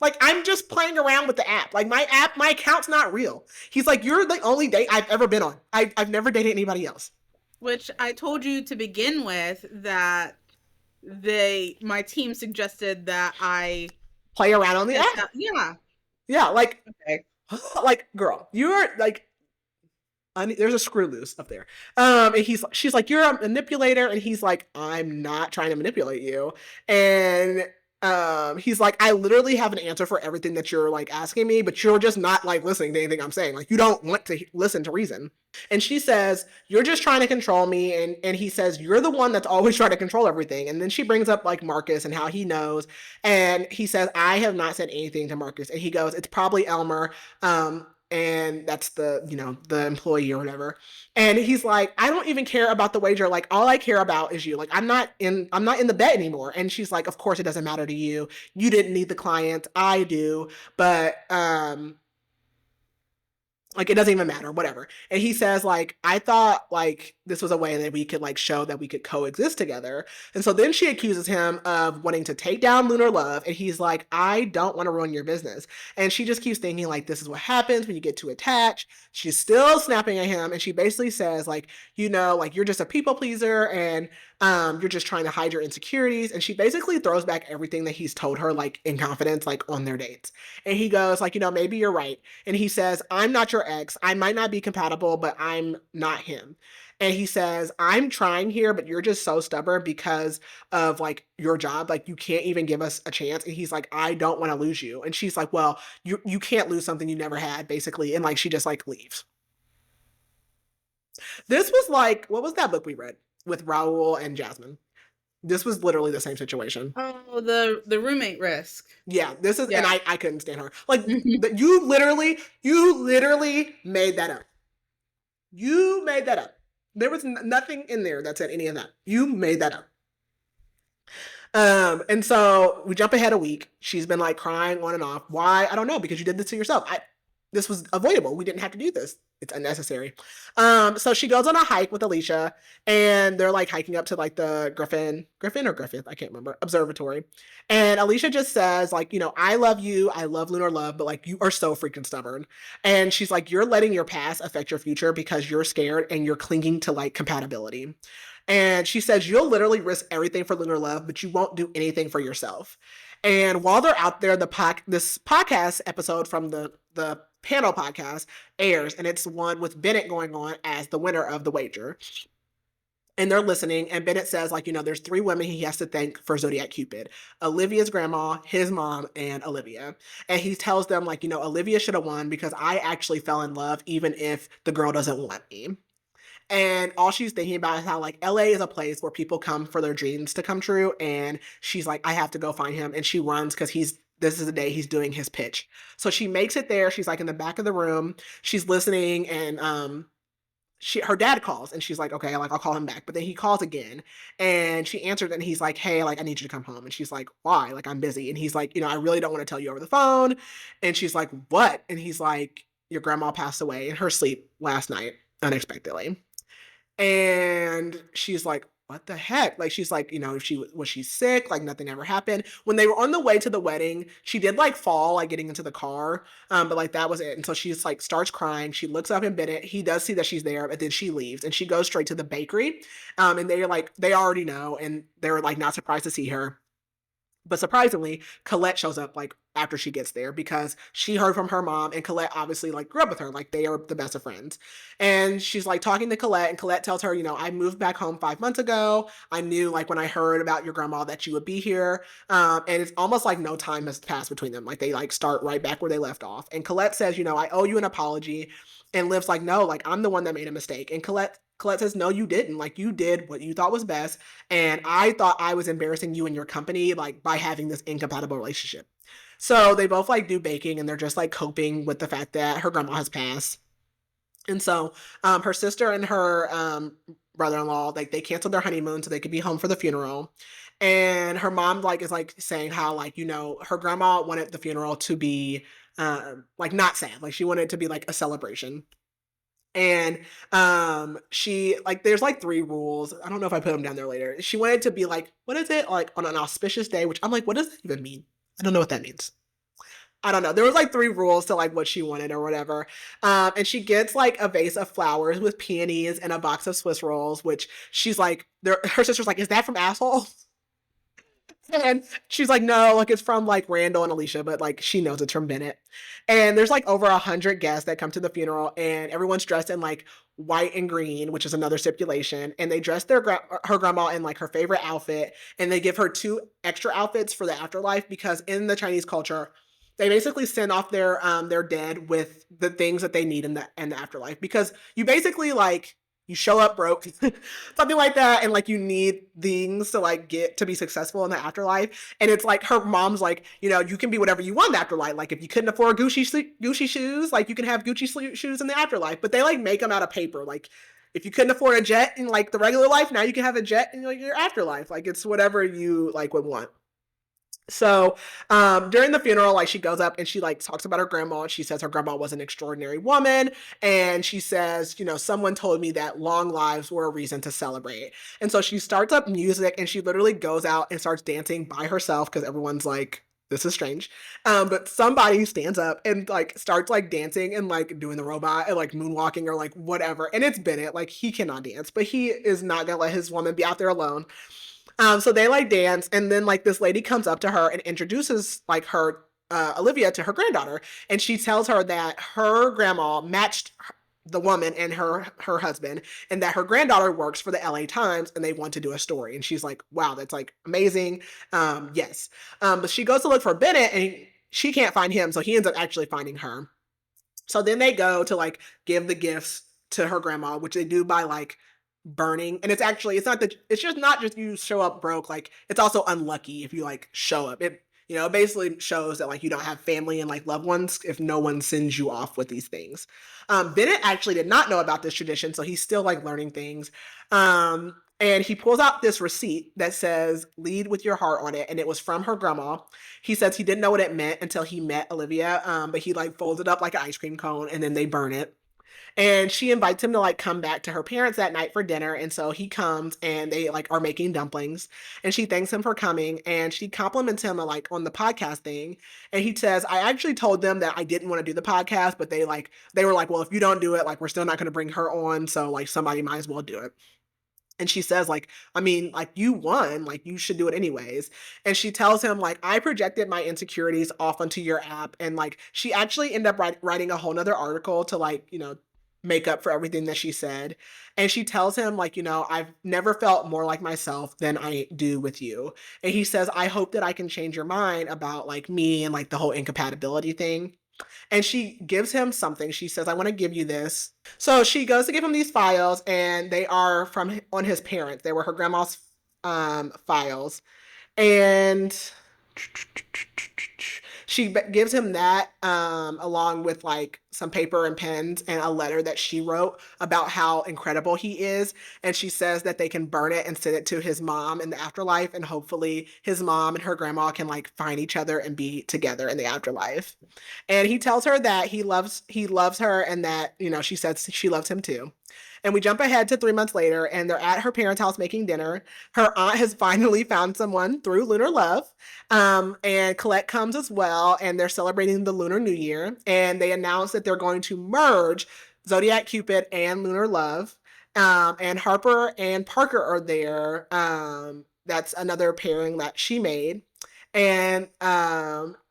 Like, I'm just playing around with the app. Like, my account's not real. He's like, you're the only date I've ever been on. I've never dated anybody else. Which I told you to begin with that my team suggested that I play around on the app. Yeah. Yeah, like, okay. Like, girl, you're like, there's a screw loose up there. And she's like, you're a manipulator. And he's like, I'm not trying to manipulate you. And he's like, I literally have an answer for everything that you're like asking me, but you're just not like listening to anything I'm saying. Like, you don't want to listen to reason. And she says, you're just trying to control me. And he says, you're the one that's always trying to control everything. And then she brings up like Marcus and how he knows. And he says, I have not said anything to Marcus. And he goes, it's probably Elmer. And that's the employee or whatever. And he's like, I don't even care about the wager. Like, all I care about is you. Like, I'm not in the bet anymore. And she's like, of course it doesn't matter to you. You didn't need the client. I do. But Like, it doesn't even matter, whatever. And he says, like, I thought, like, this was a way that we could, like, show that we could coexist together. And so then she accuses him of wanting to take down Lunar Love. And he's like, I don't want to ruin your business. And she just keeps thinking, like, this is what happens when you get too attached. She's still snapping at him. And she basically says, like, you know, like, you're just a people pleaser and you're just trying to hide your insecurities. And she basically throws back everything that he's told her, like, in confidence, like, on their dates. And he goes, like, you know, maybe you're right. And he says, I'm not your ex. I might not be compatible, but I'm not him. And he says, I'm trying here, but you're just so stubborn because of like your job. Like, you can't even give us a chance. And he's like, I don't want to lose you. And she's like, well, you can't lose something you never had, basically. And like, she just like leaves. This was like, what was that book we read with Raul and Jasmine? This was literally the same situation. Oh, the roommate risk. Yeah, this is, and Yeah. I couldn't stand her. Like, you literally made that up. You made that up. There was nothing in there that said any of that. You made that up. And so we jump ahead a week. She's been like crying on and off. Why? I don't know, because you did this to yourself. This was avoidable. We didn't have to do this. It's unnecessary. So she goes on a hike with Alicia, and they're like hiking up to like the Griffin or Griffith, I can't remember, observatory. And Alicia just says, like, you know, I love you, I love Lunar Love, but like, you are so freaking stubborn. And she's like, you're letting your past affect your future because you're scared and you're clinging to like compatibility. And she says, you'll literally risk everything for Lunar Love, but you won't do anything for yourself. And while they're out there, this podcast episode from the panel podcast airs, and it's one with Bennett going on as the winner of the wager. And they're listening, and Bennett says, like, you know, there's 3 women he has to thank for Zodiac Cupid: Olivia's grandma, his mom, and Olivia. And he tells them, like, you know, Olivia should have won because I actually fell in love even if the girl doesn't want me. And all she's thinking about is how like LA is a place where people come for their dreams to come true. And she's like, I have to go find him. And she runs because this is the day he's doing his pitch. So she makes it there. She's like in the back of the room. She's listening, and her dad calls, and she's like, okay, like I'll call him back. But then he calls again, and she answers, and he's like, hey, like I need you to come home. And she's like, why? Like, I'm busy. And he's like, you know, I really don't want to tell you over the phone. And she's like, what? And he's like, your grandma passed away in her sleep last night unexpectedly. And she's like, what the heck? Like, she's like, you know, was she sick? Like, nothing ever happened. When they were on the way to the wedding, she did like fall, like getting into the car. But like that was it. And so she's like starts crying. She looks up in Bennett. He does see that she's there, but then she leaves and she goes straight to the bakery. And they're like, they already know, and they're like not surprised to see her. But surprisingly, Colette shows up like after she gets there because she heard from her mom, and Colette obviously like grew up with her. Like, they are the best of friends. And she's like talking to Colette, and Colette tells her, you know, I moved back home 5 months ago. I knew like when I heard about your grandma that you would be here. And it's almost like no time has passed between them. Like, they like start right back where they left off. And Colette says, you know, I owe you an apology. And Liv's like, no, like I'm the one that made a mistake. And Colette says, no, you didn't. Like, you did what you thought was best. And I thought I was embarrassing you and your company, like, by having this incompatible relationship. So they both, like, do baking, and they're just, like, coping with the fact that her grandma has passed. And so her sister and her brother-in-law, like, they canceled their honeymoon so they could be home for the funeral. And her mom, like, is, like, saying how, like, you know, her grandma wanted the funeral to be, like, not sad. Like, she wanted it to be, like, a celebration. And she like there's like 3 rules. I don't know if I put them down there later. She wanted to be like, what is it? Like, on an auspicious day, which I'm like, what does that even mean? I don't know what that means. I don't know. There was like 3 rules to like what she wanted or whatever. And she gets like a vase of flowers with peonies and a box of Swiss rolls, which she's like, her sister's like, is that from Asshole? And she's like, no, like it's from like Randall and Alicia, but like she knows it's from Bennett. And there's like over 100 guests that come to the funeral, and everyone's dressed in like white and green, which is another stipulation. And they dress her grandma in like her favorite outfit, and they give her 2 extra outfits for the afterlife because in the Chinese culture, they basically send off their dead with the things that they need in the afterlife, because you basically like you show up broke, something like that, and like you need things to like get to be successful in the afterlife. And it's like her mom's like, you know, you can be whatever you want in the afterlife. Like, if you couldn't afford Gucci shoes, like you can have Gucci shoes in the afterlife. But they like make them out of paper. Like, if you couldn't afford a jet in like the regular life, now you can have a jet in like your afterlife. Like, it's whatever you like would want. So during the funeral, like she goes up and she like talks about her grandma. And she says her grandma was an extraordinary woman, and she says, you know, someone told me that long lives were a reason to celebrate. And so she starts up music and she literally goes out and starts dancing by herself because everyone's like, this is strange. But somebody stands up and like starts like dancing and like doing the robot and like moonwalking or like whatever. And it's Bennett, like he cannot dance, but he is not gonna let his woman be out there alone. So they like dance, and then like this lady comes up to her and introduces like her Olivia to her granddaughter, and she tells her that her grandma matched the woman and her husband, and that her granddaughter works for the LA Times, and they want to do a story. And she's like, "Wow, that's like amazing." Yes, but she goes to look for Bennett, and she can't find him, so he ends up actually finding her. So then they go to like give the gifts to her grandma, which they do by like burning. And it's actually it's not that it's just not just you show up broke, like it's also unlucky if you like show up. It basically shows that like you don't have family and like loved ones if no one sends you off with these things. Bennett actually did not know about this tradition, so he's still like learning things. And he pulls out this receipt that says "Lead with your heart" on it, and it was from her grandma. He says he didn't know what it meant until he met Olivia, but he like folds it up like an ice cream cone, and then they burn it. And she invites him to like come back to her parents that night for dinner. And so he comes and they like are making dumplings. And she thanks him for coming and she compliments him like on the podcast thing. And he says, I actually told them that I didn't want to do the podcast, but they were like, well, if you don't do it, like we're still not going to bring her on. So like somebody might as well do it. And she says, like, I mean, like, you won, like, you should do it anyways. And she tells him, like, I projected my insecurities off onto your app. And, like, she actually ended up writing a whole nother article to, like, make up for everything that she said. And she tells him, like, I've never felt more like myself than I do with you. And he says, I hope that I can change your mind about, like, me and, like, the whole incompatibility thing. And she gives him something. She says, I want to give you this. So she goes to give him these files, and they are from on his parents. They were her grandma's files. And she gives him that along with like some paper and pens and a letter that she wrote about how incredible he is. And she says that they can burn it and send it to his mom in the afterlife, and hopefully his mom and her grandma can like find each other and be together in the afterlife. And he tells her that he loves her, and that she says she loves him too. And we jump ahead to 3 months later, and they're at her parents' house making dinner. Her aunt has finally found someone through Lunar Love, and Colette comes as well, and they're celebrating the Lunar New Year. And they announce that they're going to merge Zodiac Cupid and Lunar Love. And Harper and Parker are there. That's another pairing that she made. And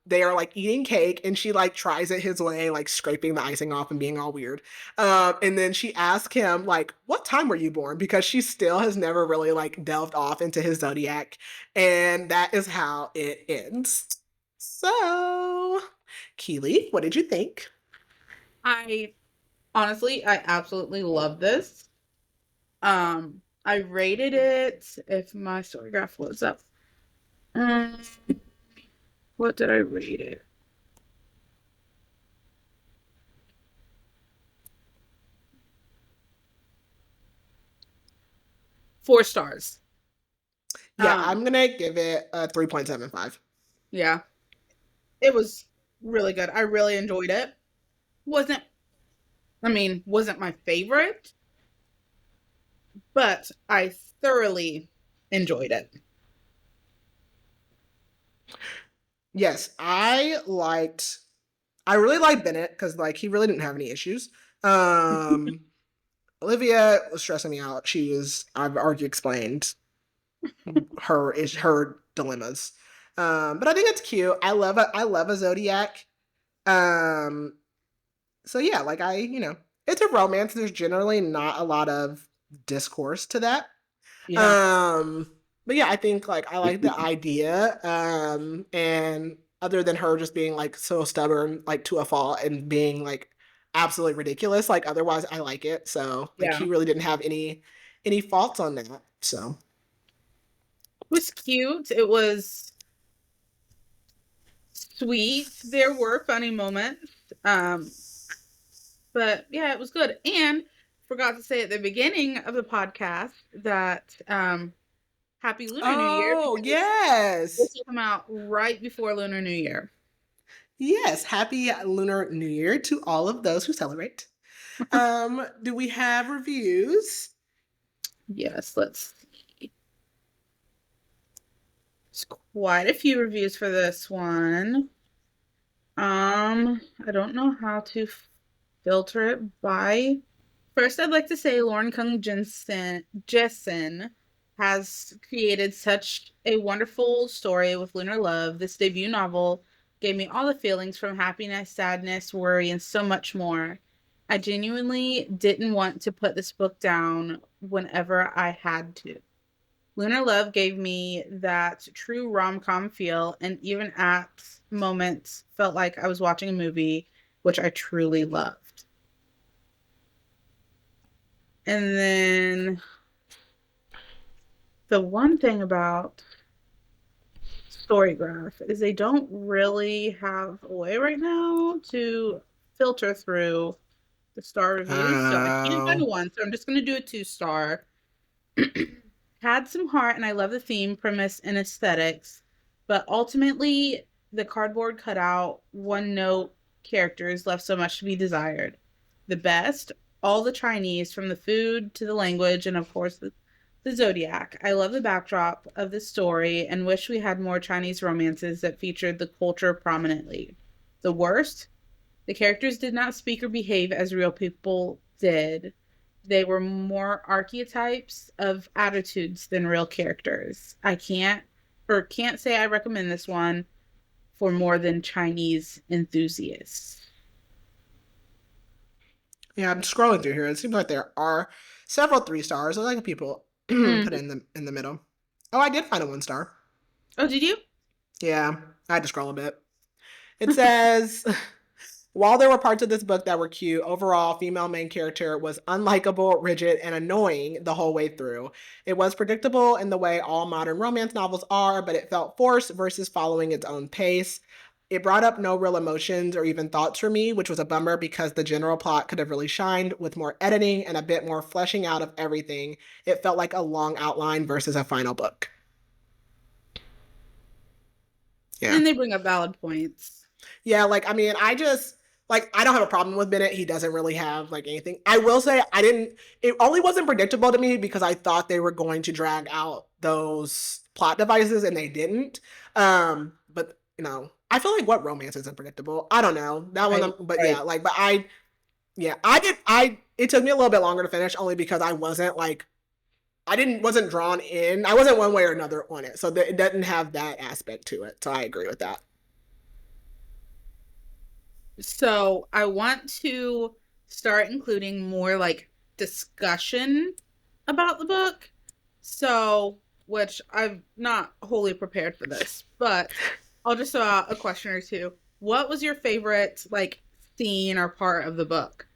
they are like eating cake, and she like tries it his way, like scraping the icing off and being all weird. And then she asks him like, what time were you born? Because she still has never really like delved off into his zodiac. And that is how it ends. So, Keely, what did you think? I honestly, I absolutely love this. I rated it, if my story graph loads up. Um, what did I rate it? 4 stars. Yeah, Um, I'm gonna give it a 3.75. yeah, it was really good. I really enjoyed it. Wasn't, wasn't my favorite, but I thoroughly enjoyed it. Yes, I really liked Bennett because like he really didn't have any issues. Um Olivia was stressing me out. I've already explained her dilemmas. But I think it's cute. I love a zodiac. Um so yeah, like it's a romance. There's generally not a lot of discourse to that. Yeah, But yeah, I think like I like the idea. And other than her just being like so stubborn, like to a fault, and being like absolutely ridiculous, like otherwise I like it. So like yeah. he really didn't have any faults on that. So It was cute. It was sweet. There were funny moments. But yeah, it was good. And forgot to say at the beginning of the podcast that Happy Lunar New Year Oh, because yes. this will come out right before Lunar New Year. Yes. Happy Lunar New Year to all of those who celebrate. Do we have reviews? Yes, let's see. There's quite a few reviews for this one. I don't know how to filter it by. First, I'd like to say Lauren Kung Jessen has created such a wonderful story with Lunar Love. This debut novel gave me all the feelings from happiness, sadness, worry, and so much more. I genuinely didn't want to put this book down whenever I had to. Lunar Love gave me that true rom-com feel, and even at moments felt like I was watching a movie, which I truly loved. And then the one thing about Storygraph is they don't really have a way right now to filter through the star reviews, so I can't find Oh. one, so I'm just going to do a 2-star. Had some heart, and I love the theme, premise, and aesthetics, but ultimately, the cardboard cutout, one note characters left so much to be desired. The best, all the Chinese, from the food to the language, and of course, the zodiac. I love the backdrop of the story and wish we had more Chinese romances that featured the culture prominently. The worst, the characters did not speak or behave as real people did. They were more archetypes of attitudes than real characters. I can't say I recommend this one for more than Chinese enthusiasts. Yeah, I'm scrolling through here. It seems like there are several 3 stars. I like people put Mm. in the middle. Oh, I did find a 1 star. Oh, did you? Yeah, I had to scroll a bit. It says, while there were parts of this book that were cute, overall, female main character was unlikable, rigid, and annoying the whole way through. It was predictable in the way all modern romance novels are, but it felt forced versus following its own pace. It brought up no real emotions or even thoughts for me, which was a bummer because the general plot could have really shined with more editing and a bit more fleshing out of everything. It felt like a long outline versus a final book. Yeah. And they bring up valid points. Yeah, like I mean, I don't have a problem with Bennett. He doesn't really have like anything. I will say I didn't it only wasn't predictable to me because I thought they were going to drag out those plot devices and they didn't. But I feel like what romance isn't predictable? I don't know. That one Right, but right. yeah, like but I yeah, I it took me a little bit longer to finish only because I wasn't like wasn't drawn in. I wasn't one way or another on it. So it doesn't have that aspect to it. So I agree with that. So I want to start including more like discussion about the book. So, which I'm not wholly prepared for this, but I'll just throw out a question or two. What was your favorite like scene or part of the book?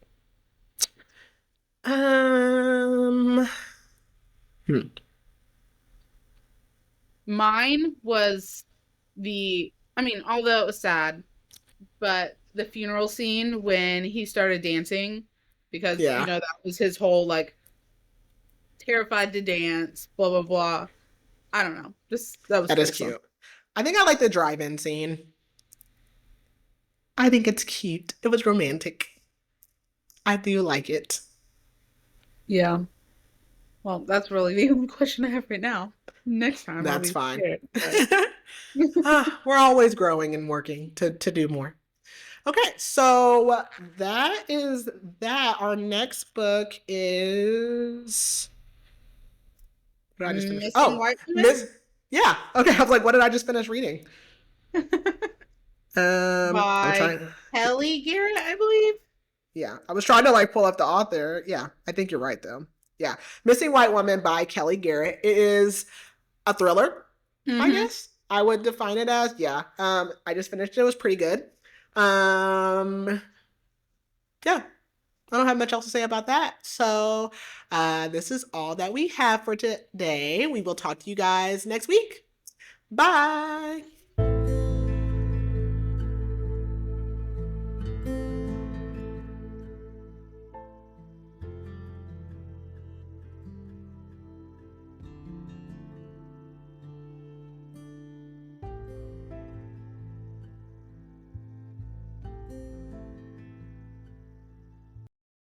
Um hmm. Mine was I mean, although it was sad, but the funeral scene when he started dancing because, Yeah. that was his whole like terrified to dance, blah blah blah. I don't know. Just that was That is wholesome. cute. I think I like the drive-in scene. I think it's cute. It was romantic. I do like it. Yeah. Well, that's really the only question I have right now. Next time I'll That's be fine. prepared. But We're always growing and working to do more. Okay, so that is that. Our next book is what did I just finish? Missing Oh, White Woman Miss. Yeah. Okay. I was like, what did I just finish reading? I'm by trying. Kelly Garrett, I believe. Yeah, I was trying to like pull up the author. Yeah, I think you're right though. Yeah, Missing White Woman by Kelly Garrett. It is a thriller, I Mm-hmm. guess I would define it as. Yeah. I just finished it. It was pretty good. Um, yeah, I don't have much else to say about that. So, this is all that we have for today. We will talk to you guys next week. Bye.